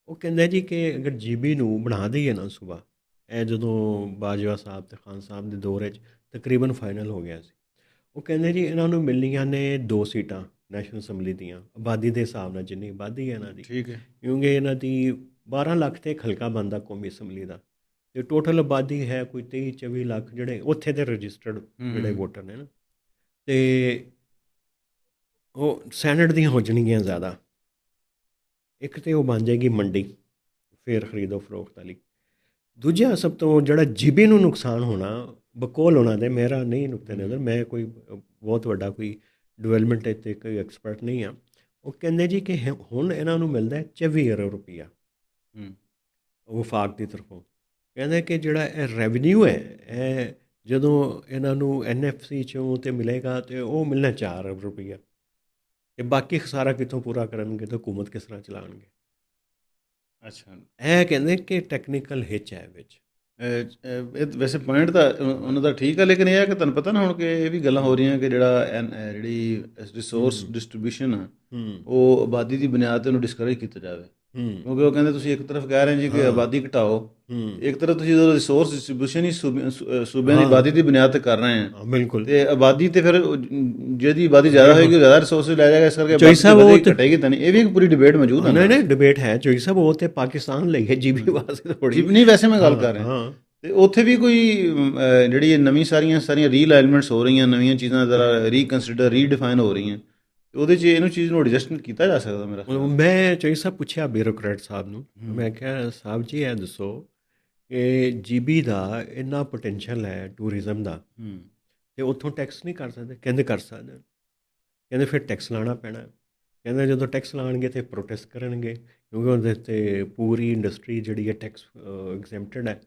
ਉਹ ਕਹਿੰਦਾ ਜੀ ਕਿ ਅਗਰ ਜੀਬੀ ਨੂੰ ਬਣਾ ਦਈਏ ਨਾ ਸੁਬਾ, ਇਹ ਜਦੋਂ ਬਾਜਵਾ ਸਾਹਿਬ ਤੇ ਖਾਨ ਸਾਹਿਬ ਦੇ ਦੌਰ ਵਿੱਚ ਤਕਰੀਬਨ ਫਾਈਨਲ ਹੋ ਗਿਆ ਸੀ, ਉਹ ਕਹਿੰਦੇ ਜੀ ਇਹਨਾਂ ਨੂੰ ਮਿਲਣੀਆਂ ਨੇ 2 ਸੀਟਾਂ ਨੈਸ਼ਨਲ ਅਸੈਂਬਲੀ ਦੀਆਂ, ਆਬਾਦੀ ਦੇ ਹਿਸਾਬ ਨਾਲ ਜਿੰਨੀ ਆਬਾਦੀ ਹੈ ਇਹਨਾਂ ਦੀ। ਠੀਕ ਹੈ। ਕਿਉਂਕਿ ਇਹਨਾਂ ਦੀ 12 ਲੱਖ ਤੇ ਹਲਕਾ ਬਣਦਾ ਕੌਮੀ ਅਸੈਂਬਲੀ ਦਾ, ਤੇ ਟੋਟਲ ਆਬਾਦੀ ਹੈ ਕੋਈ 23-24 ਲੱਖ ਜਿਹੜੇ ਉੱਥੇ ਦੇ ਰਜਿਸਟਰਡ ਜਿਹੜੇ ਵੋਟਰ ਨੇ ਨਾ, ਤੇ ਉਹ ਸੈਨੇਟ ਦੀਆਂ ਹੋ ਜਾਣਗੀਆਂ ਜ਼ਿਆਦਾ। ਇੱਕ ਤੇ ਉਹ ਬਣ ਜਾਏਗੀ ਮੰਡੀ, ਫਿਰ ਖਰੀਦੋ ਫਰੋਖਤ ਵਾਲੀ। ਦੂਜਾ ਸਭ ਤੋਂ ਜਿਹੜਾ ਜੀਬੀ ਨੂੰ ਨੁਕਸਾਨ ਹੋਣਾ, ਬਕੌਲ ਹੋਣਾ ਦੇ ਮੇਰਾ ਨਹੀਂ ਨੁਕਤੇ ਨਜ਼ਰ, ਮੈਂ ਕੋਈ ਬਹੁਤ ਵੱਡਾ ਕੋਈ ਡਿਵੈਲਪਮੈਂਟ 'ਤੇ ਕੋਈ ਐਕਸਪਰਟ ਨਹੀਂ ਆ। ਉਹ ਕਹਿੰਦੇ ਜੀ ਕਿ ਹੁਣ ਇਹਨਾਂ ਨੂੰ ਮਿਲਦਾ 24 ਅਰਬ ਰੁਪਈਆ ਵਫਾਕ ਦੀ ਤਰਫੋਂ। ਕਹਿੰਦੇ ਕਿ ਜਿਹੜਾ ਇਹ ਰੈਵਨਿਊ ਹੈ, ਇਹ ਜਦੋਂ ਇਹਨਾਂ ਨੂੰ NFC 'ਚੋਂ ਤੇ ਮਿਲੇਗਾ ਤੇ ਉਹ ਮਿਲਣਾ 4 ਅਰਬ ਰੁਪਈਆ, ਤੇ ਬਾਕੀ ਖਸਾਰਾ ਕਿੱਥੋਂ ਪੂਰਾ ਕਰਨਗੇ ਤੇ ਹਕੂਮਤ ਕਿਸ ਤਰ੍ਹਾਂ ਚਲਾਉਣਗੇ। ਅੱਛਾ। ਇਹ ਕਹਿੰਦੇ ਕਿ ਟੈਕਨੀਕਲ ਹਿੱਚ ਹੈ ਵਿੱਚ, ਇਹ ਵੈਸੇ ਪੁਆਇੰਟ ਤਾਂ ਉਹਨਾਂ ਦਾ ਠੀਕ ਹੈ, ਲੇਕਿਨ ਇਹ ਹੈ ਕਿ ਤੁਹਾਨੂੰ ਪਤਾ ਨਾ ਹੁਣ ਕਿ ਇਹ ਵੀ ਗੱਲਾਂ ਹੋ ਰਹੀਆਂ ਕਿ ਜਿਹੜੀ ਰਿਸੋਰਸ ਡਿਸਟ੍ਰੀਬਿਊਸ਼ਨ ਆ ਉਹ ਆਬਾਦੀ ਦੀ ਬੁਨਿਆਦ 'ਤੇ ਉਹਨੂੰ ਡਿਸਕਰੇਜ ਕੀਤਾ ਜਾਵੇ, ਕਿਉਂਕਿ ਉਹ ਕਹਿੰਦੇ ਤੁਸੀਂ ਇੱਕ ਤਰਫ ਕਹਿ ਰਹੇ ਜੀ ਕਿ ਆਬਾਦੀ ਘਟਾਓ, ਇੱਕ ਤਰਫ ਤੁਸੀਂ ਜਦੋਂ ਰਿਸੋਰਸ ਡਿਸਟ੍ਰੀਬਿਊਸ਼ਨ ਹੀ ਸੂਬਿਆਂ ਦੀ ਆਬਾਦੀ ਦੀ ਬੁਨਿਆਦ 'ਤੇ ਕਰ ਰਹੇ ਆ, ਬਿਲਕੁਲ, ਤੇ ਆਬਾਦੀ ਤੇ ਫਿਰ ਜਿਹਦੀ ਆਬਾਦੀ ਜ਼ਿਆਦਾ ਹੋਏਗੀ ਉਹ ਜ਼ਿਆਦਾ ਰਿਸੋਰਸਿਸ ਲੈ ਜਾਏਗਾ, ਇਸ ਕਰਕੇ ਆਬਾਦੀ ਘਟੇਗੀ ਤਾਂ ਨਹੀਂ। ਇਹ ਵੀ ਇੱਕ ਪੂਰੀ ਡਿਬੇਟ ਮੌਜੂਦ ਹੈ। ਨਹੀਂ ਡਿਬੇਟ ਹੈ ਚੋਈ ਸਾਹਿਬ, ਉਹ ਤੇ ਪਾਕਿਸਤਾਨ ਲਈ ਹੈ ਜੀਬੀ ਵਾਸਤੇ ਥੋੜੀ ਨਹੀਂ, ਵੈਸੇ ਮੈਂ ਗੱਲ ਕਰ ਰਿਹਾ ਤੇ ਉੱਥੇ ਵੀ ਕੋਈ ਜਿਹੜੀ ਨਵੀਂ ਸਾਰੀਆਂ ਰੀਅਲਾਈਨਮੈਂਟਸ ਹੋ ਰਹੀਆਂ, ਨਵੀਆਂ ਚੀਜ਼ਾਂ ਜ਼ਰਾ ਰੀਕਨਸੀਡਰ ਰੀਡਿਫਾਈਨ ਹੋ ਰਹੀਆਂ, ਉਹਦੇ 'ਚ ਇਹਨੂੰ ਚੀਜ਼ ਨੂੰ ਐਡਜਸਟਮੈਂਟ ਕੀਤਾ ਜਾ ਸਕਦਾ ਮੇਰਾ ਖਿਆਲ। ਮੈਂ ਚੋਈ ਸਾਹਿਬ ਪੁੱਛਿਆ ਬਿਊਰੋਕਰੇਟ ਸਾਹਿਬ ਨੂੰ, ਮੈਂ ਕਿਹਾ ਸਾਹਿਬ ਜੀ ਇਹ ਦੱਸੋ ਕਿ ਜੀਬੀ ਦਾ ਇੰਨਾ ਪੋਟੈਂਸ਼ੀਅਲ ਹੈ ਟੂਰਿਜ਼ਮ ਦਾ, ਤੇ ਉੱਥੋਂ ਟੈਕਸ ਨਹੀਂ ਕਰ ਸਕਦੇ? ਕਹਿੰਦੇ ਕਰ ਸਕਦੇ। ਕਹਿੰਦੇ ਫਿਰ ਟੈਕਸ ਲਾਉਣਾ ਪੈਣਾ। ਕਹਿੰਦੇ ਜਦੋਂ ਟੈਕਸ ਲਾਉਣਗੇ ਤੇ ਪ੍ਰੋਟੈਸਟ ਕਰਨਗੇ, ਕਿਉਂਕਿ ਉਹਦੇ 'ਤੇ ਪੂਰੀ ਇੰਡਸਟਰੀ ਜਿਹੜੀ ਹੈ ਟੈਕਸ ਐਗਜ਼ੈਂਪਟਡ ਹੈ।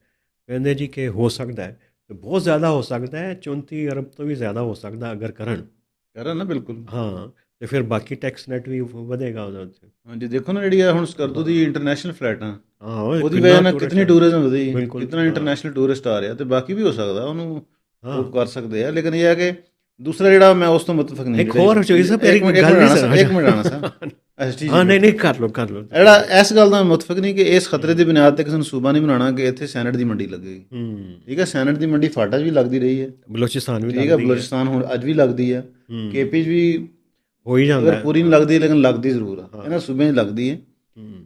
ਕਹਿੰਦੇ ਜੀ ਕਿ ਹੋ ਸਕਦਾ ਹੈ, ਤੇ ਬਹੁਤ ਜ਼ਿਆਦਾ ਹੋ ਸਕਦਾ ਹੈ, 34 ਅਰਬ ਤੋਂ ਵੀ ਜ਼ਿਆਦਾ ਹੋ ਸਕਦਾ ਅਗਰ ਕਰਨ ਨਾ, ਬਿਲਕੁਲ। ਹਾਂ, ਤੇ ਫਿਰ ਬਾਕੀ ਟੈਕਸ ਨੈਟ ਵੀ ਵਧੇਗਾ ਉਹਦੇ ਉੱਤੇ। ਹਾਂਜੀ, ਦੇਖੋ ਨਾ ਜਿਹੜੀ ਆ ਹੁਣ ਸਕਰਦੂ ਦੀ ਇੰਟਰਨੈਸ਼ਨਲ ਫਲਾਈਟਾਂ, ਹਾਂ, ਉਹਦੀ ਵਜ੍ਹਾ ਨਾਲ ਕਿਤਨੀ ਟੂਰਿਜ਼ਮ ਵਧੀ, ਕਿਤਨਾ ਇੰਟਰਨੈਸ਼ਨਲ ਟੂਰਿਸਟ ਆ ਰਿਹਾ, ਤੇ ਬਾਕੀ ਵੀ ਹੋ ਸਕਦਾ ਉਹਨੂੰ ਉਹ ਕਰ ਸਕਦੇ ਆ। ਲੇਕਿਨ ਇਹ ਹੈ ਕਿ ਦੂਸਰਾ ਜਿਹੜਾ ਮੈਂ ਉਸ ਤੋਂ ਮੁਤਫਿਕ ਨਹੀਂ, ਇੱਕ ਹੋਰ ਚੋਈ ਸਾਹਿਬ ਇੱਕ ਮਿੰਟ ਆਣਾ ਸਾਹਿਬ ਹਾਂ, ਨਹੀਂ ਕਰ ਲਓ ਜਿਹੜਾ ਇਸ ਗੱਲ ਦਾ ਮੁਤਫਿਕ ਨਹੀਂ ਕਿ ਇਸ ਖਤਰੇ ਦੀ ਬੁਨਿਆਦ ਤੇ ਕਿਸੇ ਨੂੰ ਸੂਬਾ ਨਹੀਂ ਬਣਾਉਣਾ ਕਿ ਇੱਥੇ ਸੈਨੇਟ ਦੀ ਮੰਡੀ ਲੱਗੇਗੀ। ਠੀਕ ਹੈ, ਸੈਨੇਟ ਦੀ ਮੰਡੀ ਫਾਟਾ 'ਚ ਵੀ ਲੱਗਦੀ ਰਹੀ ਹੈ, ਬਲੋਚਿਸਤਾਨ ਵੀ, ਠੀਕ ਹੈ, ਬਲੋਚਿਸਤਾਨ ਹੁਣ ਅੱਜ ਵੀ ਲੱਗਦੀ ਹੈ, KP 'ਚ ਵੀ ਹੋ ਹੀ ਜਾਂਦਾ, ਪੂਰੀ ਨਹੀਂ ਲੱਗਦੀ ਲੇਕਿਨ ਲੱਗਦੀ ਜ਼ਰੂਰ ਆ, ਇਹਨਾਂ ਸੂਬਿਆਂ 'ਚ ਲੱਗਦੀ ਹੈ।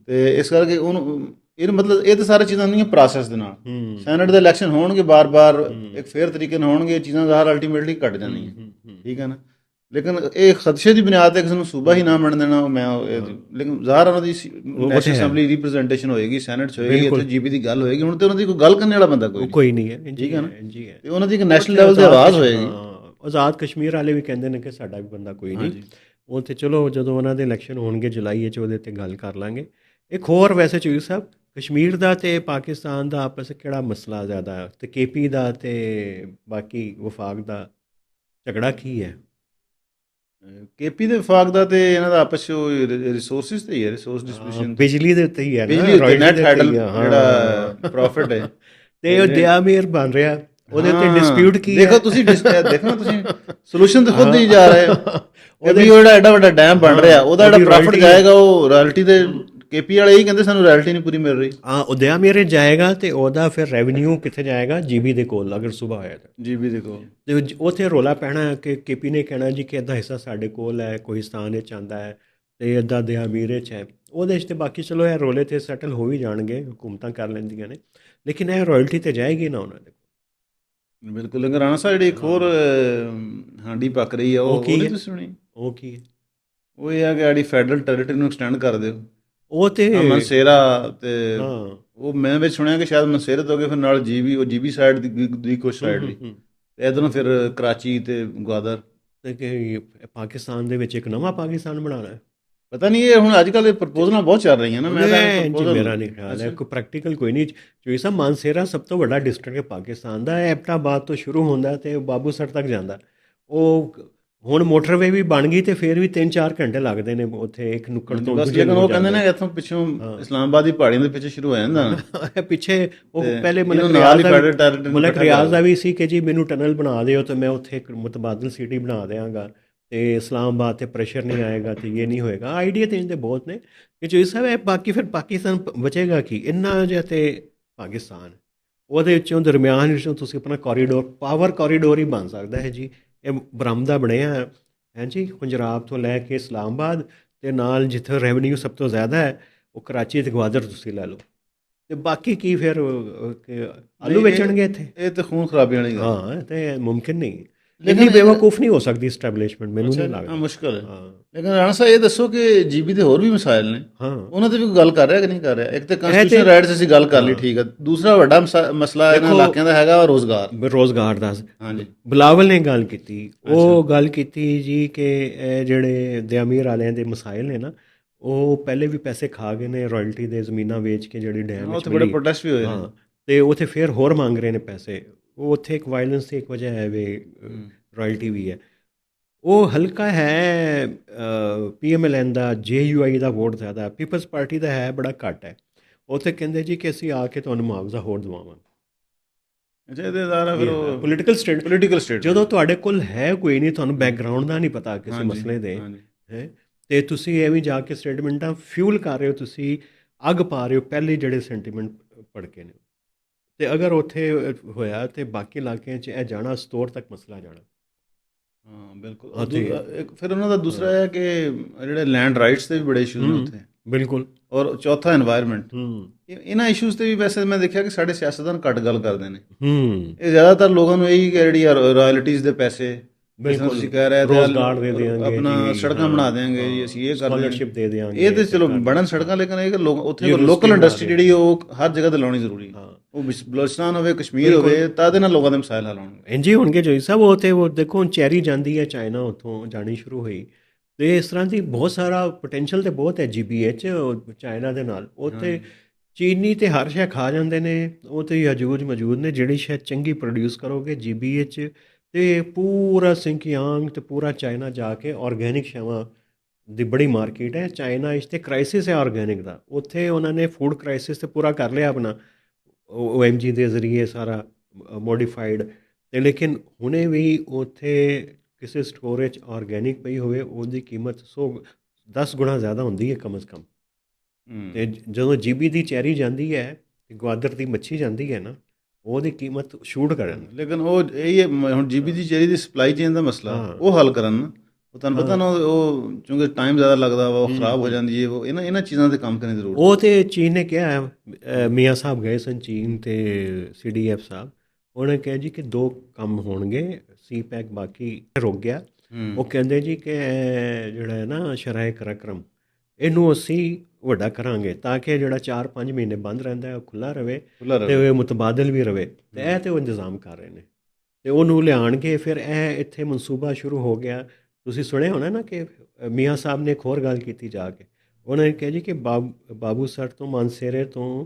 ਤੇ ਇਸ ਕਰਕੇ ਉਹਨੂੰ ਇਹ ਮਤਲਬ ਇਹ ਤਾਂ ਸਾਰੀ ਚੀਜ਼ਾਂ ਨਹੀਂ ਪ੍ਰੋਸੈਸ ਦੇ ਨਾਲ ਸੈਨੇਟ ਦੇ ਇਲੈਕਸ਼ਨ ਹੋਣਗੇ, ਬਾਰ-ਬਾਰ ਇੱਕ ਫੇਅਰ ਤਰੀਕੇ ਨਾਲ ਹੋਣਗੇ, ਚੀਜ਼ਾਂ ਦਾ ਹਰ ਅਲਟੀਮੇਟਲੀ ਘਟ ਜਾਂਦੀਆਂ, ਠੀਕ ਹੈ ਨਾ। ਲੇਕਿਨ ਇਹ ਖਦਸ਼ੇ ਦੀ ਬੁਨਿਆਦ ਤੇ ਕਿਸੇ ਨੂੰ ਸੂਬਾ ਹੀ ਨਾ ਬਣ ਦੇਣਾ, ਮੈਂ ਲੇਕਿਨ ਜ਼ਾਹਰ ਉਹਨਾਂ ਦੀ ਨੈਸ਼ਨਲ ਅਸੈਂਬਲੀ ਰਿਪਰੈਜ਼ੈਂਟੇਸ਼ਨ ਹੋਏਗੀ, ਸੈਨੇਟ 'ਚ ਹੋਏਗੀ, ਇੱਥੇ ਜੀਬੀ ਦੀ ਗੱਲ ਹੋਏਗੀ, ਹੁਣ ਤੇ ਉਹਨਾਂ ਦੀ ਕੋਈ ਗੱਲ ਕਰਨ ਵਾਲਾ ਬੰਦਾ ਕੋਈ ਨਹੀਂ ਹੈ, ਠੀਕ ਹੈ ਨਾ, ਤੇ ਉਹਨਾਂ ਦੀ ਇੱਕ ਨੈਸ਼ਨਲ ਲੈਵਲ 'ਤੇ ਆਵਾਜ਼ ਹੋਏਗੀ। ਆਜ਼ਾਦ ਕਸ਼ਮੀਰ ਵਾਲੇ ਵੀ ਕਹਿੰਦੇ ਨੇ ਕਿ ਸਾਡਾ ਵੀ ਬੰਦਾ ਕੋਈ ਨਹੀਂ, ਉਹ ਤੇ ਚਲੋ ਜਦੋਂ ਉਹਨਾਂ ਦੇ ਇਲੈਕਸ਼ਨ ਹੋਣਗੇ ਜੁਲਾਈ 'ਚ ਉਹਦੇ 'ਤੇ ਗੱਲ ਕਰ ਲਾਂਗੇ। ਇੱਕ ਹੋਰ ਵੈਸੇ ਚੋਈ ਸਾਹਿਬ, ਕਸ਼ਮੀਰ ਦਾ ਤੇ ਪਾਕਿਸਤਾਨ ਦਾ ਆਪਸ 'ਚ ਕਿਹੜਾ ਮਸਲਾ ਜ਼ਿਆਦਾ ਹੈ, ਤੇ KP ਦਾ ਤੇ ਬਾਕੀ ਵਫਾਕ ਦਾ ਝਗੜਾ ਕੀ ਹੈ? KP ਦੇ ਵਫਾਕ ਦਾ ਤੇ ਇਹਨਾਂ ਦਾ ਆਪਸ 'ਚ ਰਿਸੋਰਸਿਸ ਤੇ ਹੀ ਹੈ, ਰਿਸੋਰਸ ਡਿਸਟ੍ਰੀਬਿਊਸ਼ਨ, ਬਿਜਲੀ ਦੇ ਉੱਤੇ ਹੀ ਹੈ, ਬਿਜਲੀ ਨੈਟ ਹੈਡਲ ਜਿਹੜਾ ਪ੍ਰੋਫਿਟ ਹੈ, ਤੇ ਉਹ ਦਿਆਮੀਰ ਬਣ ਰਿਹਾ, ਉਹਦੇ ਤੇ ਡਿਸਪਿਊਟ ਕੀ ਹੈ? ਦੇਖੋ ਤੁਸੀਂ ਤੁਸੀਂ ਸੋਲੂਸ਼ਨ ਤੇ ਖੁਦ ਹੀ ਜਾ ਰਹੇ ਹੋ, ਉਹਦੇ ਜਿਹੜਾ ਐਡਾ ਵੱਡਾ ਡੈਮ ਬਣ ਰਿਹਾ, ਉਹਦਾ ਜਿਹੜਾ ਪ੍ਰੋਫਿਟ ਜਾਏਗਾ ਉਹ ਰਾਇਲਟੀ ਦੇ, KP ਵਾਲੇ ਇਹੀ ਕਹਿੰਦੇ ਸਾਨੂੰ ਰਾਇਲਟੀ ਨਹੀਂ ਪੂਰੀ ਮਿਲ ਰਹੀ। ਹਾਂ, ਉਹ ਦਿਆਮੀਰ ਜਾਏਗਾ ਤੇ ਉਹਦਾ ਫਿਰ ਰੈਵਨਿਊ ਕਿੱਥੇ ਜਾਏਗਾ? ਜੀਬੀ ਦੇ ਕੋਲ, ਅਗਰ ਸੁਬਾ ਹੋਇਆ ਤਾਂ ਜੀਬੀ ਦੇ ਕੋਲ, ਤੇ ਉੱਥੇ ਰੌਲਾ ਪੈਣਾ ਕਿ KP ਨੇ ਕਹਿਣਾ ਜੀ ਕਿ ਅੱਧਾ ਹਿੱਸਾ ਸਾਡੇ ਕੋਲ ਹੈ, ਕੋਹਿਸਤਾਨ ਵਿੱਚ ਆਉਂਦਾ ਹੈ ਤੇ ਅੱਧਾ ਦਿਆਮੀਰ ਵਿੱਚ ਹੈ, ਉਹਦੇ 'ਚ ਤੇ ਬਾਕੀ ਚਲੋ ਇਹ ਰੌਲੇ ਤੇ ਸੈਟਲ ਹੋ ਵੀ ਜਾਣਗੇ, ਹੁਕੂਮਤਾਂ ਕਰ ਲੈਂਦੀਆਂ ਨੇ, ਲੇਕਿਨ ਇਹ ਰਾਇਲਟੀ ਤੇ ਜਾਏਗੀ ਨਾ ਉਹਨਾਂ ਦੇ ਕੋਲ। ਬਿਲਕੁਲ। ਲੇਕਿਨ ਰਾਣਾ ਸਾਹਿਬ ਜਿਹੜੀ ਇੱਕ ਹੋਰ ਹਾਂਡੀ ਪੱਕ ਰਹੀ ਆ, ਉਹ ਨਹੀਂ ਤੁਸੀਂ ਸੁਣੀ? ਉਹ ਕੀ ਹੈ? ਉਹ ਇਹ ਆ ਕਿ ਸਾਡੀ ਫੈਡਰਲ ਟੈਰੀਟਰੀ ਨੂੰ ਐਕਸਟੈਂਡ ਕਰ ਦਿਓ। ਉਹ ਤੇ ਮਨਸੇਰਾ ਤੇ ਉਹ ਮੈਂ ਵਿੱਚ ਸੁਣਿਆ ਕਿ ਸ਼ਾਇਦ ਮਨਸੇਰਾ ਤੋਂ ਅੱਗੇ ਫਿਰ ਨਾਲ ਜੀਬੀ, ਉਹ ਜੀਬੀ ਸਾਈਡ ਦੀ ਕੁਛ ਸਾਈਡ ਵੀ, ਤੇ ਇੱਧਰੋਂ ਫਿਰ ਕਰਾਚੀ ਤੇ ਗਵਾਦਰ, ਤੇ ਕਿ ਪਾਕਿਸਤਾਨ ਦੇ ਵਿੱਚ ਇੱਕ ਨਵਾਂ ਪਾਕਿਸਤਾਨ ਬਣਾਉਣਾ ਹੈ। ਪਤਾ ਨਹੀਂ, ਇਹ ਹੁਣ ਅੱਜ ਕੱਲ੍ਹ ਪ੍ਰਪੋਜ਼ਲਾਂ ਬਹੁਤ ਚੱਲ ਰਹੀਆਂ ਨਾ, ਮੇਰਾ ਨਹੀਂ ਖਿਆਲ ਹੈ ਕੋਈ ਪ੍ਰੈਕਟੀਕਲ ਕੋਈ ਨਹੀਂ। ਚੋਈ ਸਾਹਿਬ, ਮਾਨਸੇਰਾ ਸਭ ਤੋਂ ਵੱਡਾ ਡਿਸਟ੍ਰਿਕਟ ਹੈ ਪਾਕਿਸਤਾਨ ਦਾ, ਐਬਟਾਬਾਦ ਤੋਂ ਸ਼ੁਰੂ ਹੁੰਦਾ ਤੇ ਬਾਬੂਸਰ ਤੱਕ ਜਾਂਦਾ। ਉਹ ਹੁਣ ਮੋਟਰਵੇ ਵੀ ਬਣ ਗਈ ਤੇ ਫਿਰ ਵੀ 3-4 ਘੰਟੇ ਲੱਗਦੇ ਨੇ ਉੱਥੇ ਇੱਕ ਨੁੱਕੜ ਤੋਂ ਦੂਜੇ। ਉਹ ਕਹਿੰਦੇ ਨੇ ਇੱਥੋਂ ਪਿੱਛੋਂ ਇਸਲਾਮਾਬਾਦ ਦੀ ਪਹਾੜੀਆਂ ਦੇ ਪਿੱਛੇ ਸ਼ੁਰੂ ਹੋ ਜਾਂਦਾ ਪਿੱਛੇ। ਉਹ ਪਹਿਲੇ ਮਲਕ ਰਿਆਜ਼ ਦਾ ਵੀ ਸੀ ਕਿ ਜੀ ਮੈਨੂੰ ਟਨਲ ਬਣਾ ਦਿਓ ਤੇ ਮੈਂ ਉੱਥੇ ਇੱਕ ਮੁਤਬਾਦਲ ਸਿਟੀ ਬਣਾ ਦਿਆਂਗਾ ਤੇ ਇਸਲਾਮਾਬਾਦ ਤੇ ਪ੍ਰੈਸ਼ਰ ਨਹੀਂ ਆਏਗਾ ਤੇ ਇਹ ਨਹੀਂ ਹੋਏਗਾ। ਆਈਡੀਆ ਤੇ ਇਹਦੇ ਬਹੁਤ ਨੇ ਕਿ ਜੋ ਸਾਹਿਬ ਹੈ, ਬਾਕੀ ਫਿਰ ਪਾਕਿਸਤਾਨ ਬਚੇਗਾ ਕੀ? ਇੰਨਾ ਜਿਹਾ ਤੇ ਪਾਕਿਸਤਾਨ ਉਹਦੇ ਵਿੱਚੋਂ ਦਰਮਿਆਨ ਵਿੱਚੋਂ ਤੁਸੀਂ ਆਪਣਾ ਕੋਰੀਡੋਰ, ਪਾਵਰ ਕੋਰੀਡੋਰ ਹੀ ਬਣ ਸਕਦਾ ਹੈ ਜੀ। ਇਹ ਬਰਾਮਦਾ ਬਣਿਆ ਹੈ ਜੀ, ਪੰਜਾਬ ਤੋਂ ਲੈ ਕੇ ਇਸਲਾਮਾਬਾਦ, ਅਤੇ ਨਾਲ ਜਿੱਥੇ ਰੈਵਨਿਊ ਸਭ ਤੋਂ ਜ਼ਿਆਦਾ ਹੈ ਉਹ ਕਰਾਚੀ ਅਤੇ ਗਵਾਦਰ ਤੁਸੀਂ ਲੈ ਲਓ, ਅਤੇ ਬਾਕੀ ਕੀ ਫਿਰ ਆਲੂ ਵੇਚਣਗੇ ਇੱਥੇ? ਇਹ ਤਾਂ ਖੂਨ ਖਰਾਬੀ ਵਾਲੀ ਗੱਲ। ਹਾਂ, ਅਤੇ ਮੁਮਕਿਨ ਨਹੀਂ, ਇੰਨੀ ਬੇਵਕੂਫ ਨਹੀਂ ਹੋ ਸਕਦੀ ਸਟੈਬਲਿਸ਼ਮੈਂਟ, ਮੈਨੂੰ ਨਹੀਂ ਲੱਗਦਾ। ਮੁਸ਼ਕਿਲ ਹੈ। ਲੇਕਿਨ ਰਾਣਾ ਸਾਹਿਬ ਇਹ ਦੱਸੋ ਕਿ ਜੀਬੀ ਦੇ ਹੋਰ ਵੀ ਮਸਾਇਲ ਨੇ, ਉਹਨਾਂ 'ਤੇ ਵੀ ਕੋਈ ਗੱਲ ਕਰ ਰਿਹਾ ਕਿ ਨਹੀਂ ਕਰ ਰਿਹਾ? ਇੱਕ ਤਾਂ ਕੰਸਟੀਟਿਊਸ਼ਨਲ ਰਾਈਟਸ ਅਸੀਂ ਗੱਲ ਕਰ ਲਈ, ਠੀਕ ਹੈ। ਦੂਸਰਾ ਵੱਡਾ ਮਸਲਾ ਇਹਨਾਂ ਇਲਾਕਿਆਂ ਦਾ ਹੈਗਾ ਰੋਜ਼ਗਾਰ ਦਾ। ਹਾਂਜੀ, ਬਿਲਾਵਲ ਨੇ ਗੱਲ ਕੀਤੀ, ਉਹ ਗੱਲ ਕੀਤੀ ਜੀ ਕਿ ਇਹ ਜਿਹੜੇ ਦਿਆਮੀਰ ਵਾਲਿਆਂ ਦੇ ਮਸਾਇਲ ਨੇ ਨਾ, ਉਹ ਪਹਿਲੇ ਵੀ ਪੈਸੇ ਖਾ ਗਏ ਨੇ ਰਾਇਲਟੀ ਦੇ, ਜ਼ਮੀਨਾਂ ਵੇਚ ਕੇ ਜਿਹੜੀ ਡੈਮ ਵਿੱਚ ਬੜੇ ਪ੍ਰੋਟੈਸਟ ਵੀ ਹੋਏ। ਹਾਂ, ਅਤੇ ਉੱਥੇ ਫਿਰ ਹੋਰ ਮੰਗ ਰਹੇ ਨੇ ਪੈਸੇ। ਉਹ ਉੱਥੇ ਇੱਕ ਵਾਇਲੈਂਸ ਦੀ ਇੱਕ ਵਜ੍ਹਾ ਹੈ ਵੀ ਰਾਇਲਟੀ ਵੀ ਹੈ। ਉਹ ਹਲਕਾ ਹੈ PMLN ਦਾ, JUI ਦਾ ਵੋਟ ਜ਼ਿਆਦਾ, ਪੀਪਲਸ ਪਾਰਟੀ ਦਾ ਹੈ ਬੜਾ ਘੱਟ ਹੈ। ਉੱਥੇ ਕਹਿੰਦੇ ਜੀ ਕਿ ਅਸੀਂ ਆ ਕੇ ਤੁਹਾਨੂੰ ਮੁਆਵਜ਼ਾ ਹੋਰ ਦਵਾਵਾਂਗੇ। ਅੱਛਾ, ਇਹਦੇ ਅਦਾਰਾ ਫਿਰ ਉਹ ਪੋਲੀਟੀਕਲ ਸਟੇਟ ਪੋਲੀਟੀਕਲ ਸਟੇਟ ਜਦੋਂ ਤੁਹਾਡੇ ਕੋਲ ਹੈ ਕੋਈ ਨਹੀਂ, ਤੁਹਾਨੂੰ ਬੈਕਗਰਾਉਂਡ ਦਾ ਨਹੀਂ ਪਤਾ ਕਿਸੇ ਹਾਂਜੀ ਮਸਲੇ ਦੇ, ਹਾਂਜੀ ਹੈ ਤੇ ਤੁਸੀਂ ਐਵੇਂ ਜਾ ਕੇ ਸਟੇਟਮੈਂਟਾਂ ਫਿਊਲ ਕਰ ਰਹੇ ਹੋ, ਤੁਸੀਂ ਅੱਗ ਪਾ ਰਹੇ ਹੋ ਪਹਿਲੇ ਜਿਹੜੇ ਸੈਂਟੀਮੈਂਟ ਪੜ੍ਹ ਕੇ ਨੇ। ਤੇ ਅਗਰ ਉੱਥੇ ਹੋਇਆ ਤੇ ਬਾਕੀ ਇਲਾਕਿਆਂ 'ਚ ਇਹ ਜਾਣਾ, ਸਤੌਰ ਤੱਕ ਮਸਲਾ ਜਾਣਾ। ਹਾਂ ਬਿਲਕੁਲ। ਹਾਂ ਤੇ ਇੱਕ ਫਿਰ ਉਹਨਾਂ ਦਾ ਦੂਸਰਾ ਹੈ ਕਿ ਜਿਹੜੇ ਲੈਂਡ ਰਾਈਟਸ ਦੇ ਵੀ ਬੜੇ ਇਸ਼ੂਜ਼ ਨੇ ਉੱਥੇ, ਬਿਲਕੁਲ। ਔਰ ਚੌਥਾ এনवायरमेंट। ਹੂੰ ਇਹਨਾਂ ਇਸ਼ੂਜ਼ ਤੇ ਵੀ ਵੈਸੇ ਮੈਂ ਦੇਖਿਆ ਕਿ ਸਾਡੇ ਸਿਆਸਤਦਾਨ ਘੱਟ ਗੱਲ ਕਰਦੇ ਨੇ। ਹੂੰ ਇਹ ਜ਼ਿਆਦਾਤਰ ਲੋਕਾਂ ਨੂੰ ਇਹੀ ਕਿ ਜਿਹੜੀ ਰਾਇਲਟੀਜ਼ ਦੇ ਪੈਸੇ, ਜਿਸ ਤਰ੍ਹਾਂ ਤੁਸੀਂ ਕਹਿ ਰਹੇ ਤੇ ਰੋਜ਼ਗਾਰ ਦੇ ਦਿਆਂਗੇ ਆਪਣਾ ਜੀ, ਸੜਕਾਂ ਬਣਾ ਦੇਾਂਗੇ ਜੀ, ਅਸੀਂ ਇਹ ਕਰ ਦਿਆਂਗੇ, ਸਕਾਲਰਸ਼ਿਪ ਦੇ ਦਿਆਂਗੇ, ਇਹ ਤੇ ਚਲੋ ਬਣਨ ਸੜਕਾਂ, ਲੇਕਿਨ ਇਹ ਕਿ ਉੱਥੇ ਲੋਕਲ ਇੰਡਸਟਰੀ ਜਿਹੜੀ ਉਹ ਹਰ ਜਗ੍ਹਾ ਤੇ ਲਾਉਣੀ ਜ਼ਰੂਰੀ। ਉਹ ਬਲੋਚਿਸਤਾਨ ਹੋਵੇ, ਕਸ਼ਮੀਰ ਹੋਵੇ, ਤਾਂ ਇਹਦੇ ਨਾਲ ਲੋਕਾਂ ਦੇ ਮਸਾਇਲ ਹੱਲ ਹੋਣਗੇ। ਇੰਝ ਹੀ ਹੋਣਗੇ ਜੀ ਸਭ। ਉਹ ਤੇ ਉਹ ਦੇਖੋ ਹੁਣ ਚੈਰੀ ਜਾਂਦੀ ਹੈ ਚਾਈਨਾ, ਉੱਥੋਂ ਜਾਣੀ ਸ਼ੁਰੂ ਹੋਈ, ਤੇ ਇਸ ਤਰ੍ਹਾਂ ਦੀ ਬਹੁਤ ਸਾਰਾ ਪੋਟੈਂਸ਼ੀਅਲ ਤੇ ਬਹੁਤ ਹੈ GBH ਚਾਈਨਾ ਦੇ ਨਾਲ। ਉੱਥੇ ਚੀਨੀ ਤੇ ਹਰ ਸ਼ੈ ਖਾ ਜਾਂਦੇ ਨੇ, ਉਹ ਤੇ ਹਜੂਜ ਮੌਜੂਦ ਨੇ। ਜਿਹੜੀ ਸ਼ੈ ਚੰਗੀ ਪ੍ਰੋਡਿਊਸ ਕਰੋਗੇ GBH ਤੇ ਪੂਰਾ ਸਿੰਕਯਾਂਗ ਤੇ ਪੂਰਾ ਚਾਈਨਾ ਜਾ ਕੇ ਆਰਗੈਨਿਕ ਸ਼ੈਵਾਂ ਦੀ ਬੜੀ ਮਾਰਕੀਟ ਹੈ। ਚਾਈਨਾ ਇਸ ਤੇ ਕ੍ਰਾਈਸਿਸ ਹੈ ਆਰਗੈਨਿਕ ਦਾ, ਉੱਥੇ ਉਹਨਾਂ ਨੇ ਫੂਡ ਕ੍ਰਾਈਸਿਸ ਤੇ ਪੂਰਾ ਕਰ ਲਿਆ ਆਪਣਾ OMG ਦੇ ਜ਼ਰੀਏ ਸਾਰਾ ਮੋਡੀਫਾਈਡ। ਤੇ ਲੇਕਿਨ ਹੁਣੇ ਵੀ ਉੱਥੇ ਕਿਸੇ ਸਟੋਰ 'ਚ ਆਰਗੈਨਿਕ ਪਈ ਹੋਵੇ, ਉਹਦੀ ਕੀਮਤ 10 ਗੁਣਾ ਜ਼ਿਆਦਾ ਹੁੰਦੀ ਹੈ ਕਮ ਅਜ਼ ਕਮ। ਤੇ ਜਦੋਂ GB ਦੀ ਚੈਰੀ ਜਾਂਦੀ ਹੈ, ਗਵਾਦਰ ਦੀ ਮੱਛੀ ਜਾਂਦੀ ਹੈ ਨਾ, ਉਹਦੀ ਕੀਮਤ ਸ਼ੂਟ ਕਰਨ। ਲੇਕਿਨ ਉਹ ਇਹ ਹੈ ਹੁਣ GB ਦੀ ਚੈਰੀ ਦੀ ਸਪਲਾਈ ਚੇਨ ਦਾ ਮਸਲਾ ਉਹ ਹੱਲ ਕਰਨ ਨਾ। ਉਹ ਤੁਹਾਨੂੰ ਪਤਾ ਨਾ, ਉਹ ਕਿਉਂਕਿ ਟਾਈਮ ਜ਼ਿਆਦਾ ਲੱਗਦਾ ਵਾ, ਉਹ ਖਰਾਬ ਹੋ ਜਾਂਦੀ ਹੈ। ਉਹ ਇਹਨਾਂ ਚੀਜ਼ਾਂ 'ਤੇ ਕੰਮ ਕਰਨ ਦੀ ਜ਼ਰੂਰਤ। ਉਹ ਤੇ ਚੀਨ ਨੇ ਕਿਹਾ, ਮੀਆਂ ਸਾਹਿਬ ਗਏ ਸਨ ਚੀਨ ਤੇ CDF ਸਾਹਿਬ, ਉਹਨੇ ਕਿਹਾ ਜੀ ਕਿ 2 ਕੰਮ ਹੋਣਗੇ, CPEC ਬਾਕੀ ਰੁਕ ਗਿਆ। ਉਹ ਕਹਿੰਦੇ ਜੀ ਕਿ ਜਿਹੜਾ ਹੈ ਨਾ ਸ਼ਰਾਏ ਕਰਾਕਰਮ, ਇਹਨੂੰ ਅਸੀਂ ਵੱਡਾ ਕਰਾਂਗੇ ਤਾਂ ਕਿ ਜਿਹੜਾ 4-5 ਮਹੀਨੇ ਬੰਦ ਰਹਿੰਦਾ ਹੈ ਉਹ ਖੁੱਲ੍ਹਾ ਰਵੇ ਤੇ ਮੁਤਬਾਦਲ ਵੀ ਰਵੇ। ਤੇ ਇਹ ਤੇ ਉਹ ਇੰਤਜ਼ਾਮ ਕਰ ਰਹੇ ਨੇ ਤੇ ਉਹਨੂੰ ਲਿਆਉਣਗੇ। ਫਿਰ ਇਹ ਇੱਥੇ ਮਨਸੂਬਾ ਸ਼ੁਰੂ ਹੋ ਗਿਆ। ਤੁਸੀਂ ਸੁਣਿਆ ਹੋਣਾ ਨਾ ਕਿ ਮੀਆਂ ਸਾਹਿਬ ਨੇ ਇੱਕ ਹੋਰ ਗੱਲ ਕੀਤੀ ਜਾ ਕੇ, ਉਹਨਾਂ ਨੇ ਕਿਹਾ ਜੀ ਕਿ ਬਾਬੂਸਰ ਤੋਂ ਮਾਨਸੇਰੇ ਤੋਂ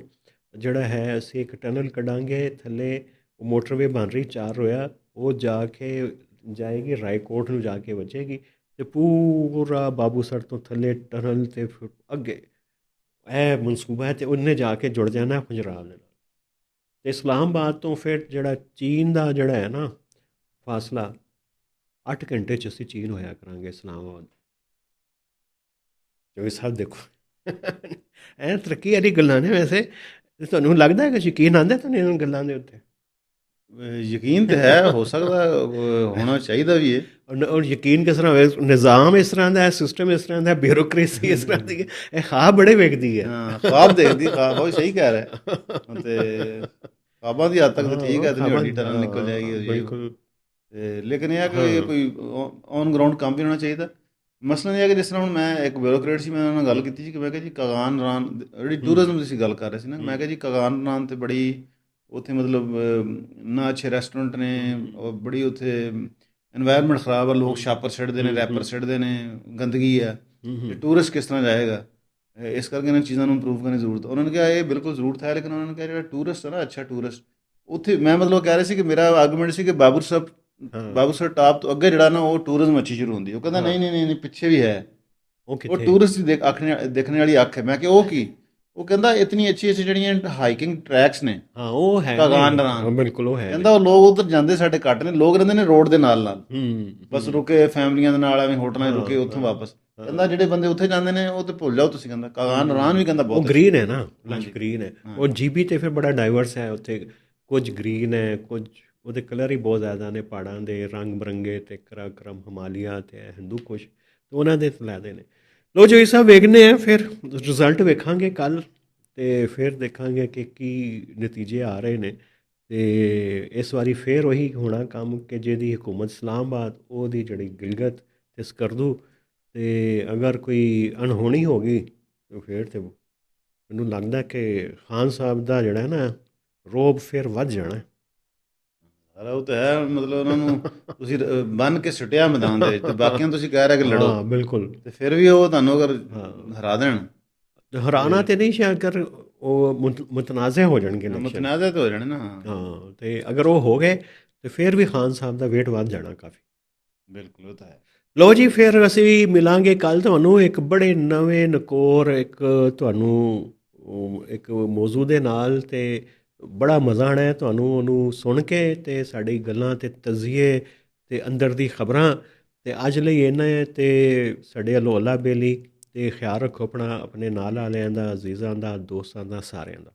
ਜਿਹੜਾ ਹੈ ਅਸੀਂ ਇੱਕ ਟਨਲ ਕੱਢਾਂਗੇ ਥੱਲੇ, ਉਹ ਮੋਟਰਵੇ ਬਣ ਰਹੀ 4 ਰੋਇਆ, ਉਹ ਜਾ ਕੇ ਜਾਏਗੀ ਰਾਏਕੋਟ ਨੂੰ ਜਾ ਕੇ ਵੱਜੇਗੀ ਤੇ ਪੂਰਾ ਬਾਬੂਸਰ ਤੋਂ ਥੱਲੇ ਟਨਲ ਤੇ ਅੱਗੇ ਇਹ ਮਨਸੂਬਾ ਹੈ। ਤੇ ਉਹਨੇ ਜਾ ਕੇ ਜੁੜ ਜਾਣਾ ਪੰਜਾਬ ਦੇ ਨਾਲ। ਤੇ ਇਸਲਾਮਾਬਾਦ ਤੋਂ ਫਿਰ ਜਿਹੜਾ ਚੀਨ ਦਾ ਜਿਹੜਾ ਹੈ ਨਾ ਫਾਸਲਾ, 8 ਘੰਟੇ 'ਚ ਅਸੀਂ ਚੀਨ ਹੋਇਆ ਕਰਾਂਗੇ ਇਸਲਾਮਾਬਾਦ। ਜੋ ਸਭ ਦੇਖੋ ਇਹ ਤਰੱਕੀ ਵਾਲੀ ਗੱਲਾਂ ਨੇ। ਵੈਸੇ ਤੁਹਾਨੂੰ ਲੱਗਦਾ ਹੈ ਕਿ ਯਕੀਨ ਆਉਂਦਾ ਤੁਹਾਨੂੰ ਇਹਨਾਂ ਗੱਲਾਂ ਦੇ ਉੱਤੇ? ਯਕੀਨ ਤਾਂ ਹੈ, ਹੋ ਸਕਦਾ, ਹੋਣਾ ਚਾਹੀਦਾ ਵੀ ਹੈ। ਔਰ ਯਕੀਨ ਕਿਸ ਤਰ੍ਹਾਂ ਹੋਵੇ? ਨਿਜ਼ਾਮ ਇਸ ਤਰ੍ਹਾਂ ਦਾ ਹੈ, ਸਿਸਟਮ ਇਸ ਤਰ੍ਹਾਂ ਦਾ, ਬਿਊਰੋਕ੍ਰੇਸੀ ਇਸ ਤਰ੍ਹਾਂ ਦੀ ਹੈ, ਇਹ ਖਾਬ ਬੜੇ ਵੇਖਦੀ ਹੈ। ਹਾਂ, ਖਾਬ ਦੇਖਦੀ, ਖਾਬ ਉਹ ਸਹੀ ਕਹਿ ਰਿਹਾ। ਤੇ ਖਾਬਾਂ ਦੀ ਹੱਦ ਤੱਕ ਤਾਂ ਠੀਕ ਹੈ, ਤੇ ਵੱਡੀ ਟਨਲ ਨਿਕਲ ਜਾਏਗੀ ਬਿਲਕੁਲ। ਤੇ ਲੇਕਿਨ ਇਹ ਹੈ ਕਿ ਕੋਈ ਔਨ ਗਰਾਊਂਡ ਕੰਮ ਵੀ ਹੋਣਾ ਚਾਹੀਦਾ। ਮਸਲਾ ਇਹ ਹੈ ਕਿ ਜਿਸ ਤਰ੍ਹਾਂ ਹੁਣ ਮੈਂ ਇੱਕ ਬਿਊਰੋਕਰੇਟ ਸੀ, ਮੈਂ ਉਹਨਾਂ ਨਾਲ ਗੱਲ ਕੀਤੀ ਸੀ ਕਿ ਮੈਂ ਕਿਹਾ ਜੀ ਕਾਗਾਨ ਰਾਨ ਜਿਹੜੀ ਟੂਰਿਜ਼ਮ ਦੀ ਤੁਸੀਂ ਗੱਲ ਕਰ ਰਹੇ ਸੀ ਨਾ, ਮੈਂ ਕਿਹਾ ਜੀ ਕਾਗਾਨ ਰਾਨ ਤੇ ਬੜੀ ਉੱਥੇ ਮਤਲਬ ਨਾ ਅੱਛੇ ਰੈਸਟੋਰੈਂਟ ਨੇ, ਬੜੀ ਉੱਥੇ এনवायरमेंट ਖਰਾਬ ਆ, ਲੋਕ ਛਾਪਰ ਛੱਡਦੇ ਨੇ, ਰੈਪਰ ਛੱਡਦੇ ਨੇ, ਗੰਦਗੀ ਆ। ਟੂਰਿਸਟ ਕਿਸ ਤਰ੍ਹਾਂ ਜਾਏਗਾ? ਇਸ ਕਰਕੇ ਇਹਨਾਂ ਚੀਜ਼ਾਂ ਨੂੰ ਇੰਪਰੂਵ ਕਰਨ ਦੀ ਜ਼ਰੂਰਤ। ਉਹਨਾਂ ਨੇ ਕਿਹਾ ਇਹ ਬਿਲਕੁਲ ਜ਼ਰੂਰਤ ਹੈ, ਲੇਕਿਨ ਉਹਨਾਂ ਨੇ ਕਿਹਾ ਜਿਹੜਾ ਟੂਰਿਸਟ ਹੈ ਨਾ, ਅੱਛਾ ਟੂਰਿਸਟ ਉੱਥੇ, ਮੈਂ ਮਤਲਬ ਕਹਿ ਰਿਹਾ ਸੀ ਕਿ ਮੇਰਾ ਆਰਗੂਮੈਂਟ ਸੀ ਕਿ ਬਾਬੂਸਰ ਟਾਪ ਤੋਂ ਅੱਗੇ ਜਿਹੜਾ ਨਾ ਉਹ ਟੂਰਿਜ਼ਮ ਅੱਛੀ ਸ਼ੁਰੂ ਹੁੰਦੀ। ਉਹ ਕਹਿੰਦਾ ਨਹੀਂ ਪਿੱਛੇ ਵੀ ਹੈ, ਉਹ ਟੂਰਿਸਟ ਦੀ ਦੇਖਣੇ ਵਾਲੀ ਅੱਖ ਹੈ। ਮੈਂ ਕਿਹਾ ਉਹ ਕੀ? ਉਹ ਕਹਿੰਦਾ ਇਤਨੀ ਅੱਛੀ ਜਿਹੜੀਆਂ ਹਾਈਕਿੰਗ ਟਰੈਕਸ ਨੇ, ਹਾਂ ਉਹ ਹੈ ਬਿਲਕੁਲ, ਉਹ ਹੈ। ਕਹਿੰਦਾ ਉਹ ਲੋਕ ਉੱਧਰ ਜਾਂਦੇ ਸਾਡੇ ਘੱਟ ਨੇ, ਲੋਕ ਰਹਿੰਦੇ ਨੇ ਰੋਡ ਦੇ ਨਾਲ ਬਸ ਰੁਕੇ, ਫੈਮਲੀਆਂ ਦੇ ਨਾਲ ਐਵੇਂ ਹੋਟਲਾਂ 'ਚ ਰੁਕੇ, ਉੱਥੋਂ ਵਾਪਸ। ਕਹਿੰਦਾ ਜਿਹੜੇ ਬੰਦੇ ਉੱਥੇ ਜਾਂਦੇ ਨੇ ਉਹ ਤੇ ਭੁੱਲ ਜਾਓ ਤੁਸੀਂ। ਕਹਿੰਦਾ ਕਾਗਾਨ ਰਾਨ ਵੀ ਕਹਿੰਦਾ ਬਹੁਤ ਗ੍ਰੀਨ ਹੈ ਨਾ, ਲਸ਼ ਗ੍ਰੀਨ ਹੈ। ਉਹ GB ਤੇ ਫਿਰ ਬੜਾ ਡਾਈਵਰਸ ਹੈ, ਉੱਥੇ ਕੁਝ ਗ੍ਰੀਨ ਹੈ, ਕੁਝ ਉਹਦੇ ਕਲਰ ਹੀ ਬਹੁਤ ਜ਼ਿਆਦਾ ਨੇ, ਪਹਾੜਾਂ ਦੇ ਰੰਗ ਬਰੰਗੇ ਤੇ ਕਰਾਕਰਮ, ਹਿਮਾਲਿਆ ਤੇ ਹਿੰਦੂ ਕੁਸ਼, ਤੇ ਉਹਨਾਂ ਦੇ ਲੈਦੇ ਨੇ। ਲੋ ਜੋ ਇਹ ਸਭ ਵੇਖਦੇ ਆ, ਫਿਰ ਰਿਜ਼ਲਟ ਵੇਖਾਂਗੇ ਕੱਲ੍ਹ ਤੇ ਫਿਰ ਦੇਖਾਂਗੇ ਕਿ ਕੀ ਨਤੀਜੇ ਆ ਰਹੇ ਨੇ। ਤੇ ਇਸ ਵਾਰੀ ਫਿਰ ਉਹੀ ਹੋਣਾ ਕੰਮ ਕਿ ਜਿਹਦੀ ਹਕੂਮਤ ਇਸਲਾਮਾਬਾਦ, ਉਹਦੀ ਜਿਹੜੀ ਗਿਲਗਤ ਤੇ ਸਕਰਦੂ, ਤੇ ਅਗਰ ਕੋਈ ਅਣਹੋਣੀ ਹੋ ਗਈ ਤਾਂ ਫਿਰ ਤੇ ਮੈਨੂੰ ਲੱਗਦਾ ਕਿ ਖਾਨ ਸਾਹਿਬ ਦਾ ਜਿਹੜਾ ਨਾ ਰੋਬ ਫਿਰ ਵੱਧ ਜਾਣਾ। ਉਹ ਤਾਂ ਹੈ, ਮਤਲਬ ਉਹਨਾਂ ਨੂੰ ਤੁਸੀਂ ਬੰਨ੍ਹ ਕੇ ਸੁੱਟਿਆ ਮੈਦਾਨ ਦੇ ਵਿੱਚ, ਤੇ ਬਾਕੀਆਂ ਨੂੰ ਤੁਸੀਂ ਕਹਿ ਰਹੇ ਕਿ ਲੜੋ। ਹਾਂ ਬਿਲਕੁਲ। ਤੇ ਫਿਰ ਵੀ ਉਹ ਤੁਹਾਨੂੰ ਅਗਰ ਹਰਾ ਦੇਣ, ਹਰਾਣਾ ਤੇ ਨਹੀਂ ਸ਼ਾਇਦ, ਕਰ ਉਹ ਮੁਤਨਾਜ਼ੇ ਹੋ ਜਾਣਗੇ, ਮੁਤਨਾਜ਼ੇ ਤਾਂ ਹੋ ਜਾਣੇ ਨਾ। ਹਾਂ, ਤੇ ਅਗਰ ਉਹ ਹੋ ਗਏ ਤੇ ਫਿਰ ਵੀ ਖਾਨ ਸਾਹਿਬ ਦਾ ਵੇਟ ਵੱਧ ਜਾਣਾ ਕਾਫੀ। ਬਿਲਕੁਲ, ਉਹ ਤਾਂ ਹੈ। ਲਓ ਜੀ, ਫਿਰ ਅਸੀਂ ਮਿਲਾਂਗੇ ਕੱਲ੍ਹ ਤੁਹਾਨੂੰ ਇੱਕ ਬੜੇ ਨਵੇਂ ਨਕੋਰ ਇੱਕ ਤੁਹਾਨੂੰ ਇੱਕ ਮੌਜੂ ਦੇ ਨਾਲ, ਤੇ ਬੜਾ ਮਜ਼ਾ ਆਉਣਾ ਹੈ ਤੁਹਾਨੂੰ ਉਹਨੂੰ ਸੁਣ ਕੇ ਅਤੇ ਸਾਡੀ ਗੱਲਾਂ ਅਤੇ ਤਜ਼ੀਏ ਅਤੇ ਅੰਦਰ ਦੀ ਖਬਰਾਂ। ਅਤੇ ਅੱਜ ਲਈ ਇੰਨਾ ਹੈ। ਅਤੇ ਸਾਡੇ ਵੱਲੋਂ ਅੱਲਾ ਬੇਲੀ ਅਤੇ ਖਿਆਲ ਰੱਖੋ ਆਪਣਾ, ਆਪਣੇ ਨਾਲ ਵਾਲਿਆਂ ਦਾ, ਅਜ਼ੀਜ਼ਾਂ ਦਾ, ਦੋਸਤਾਂ ਦਾ, ਸਾਰਿਆਂ ਦਾ।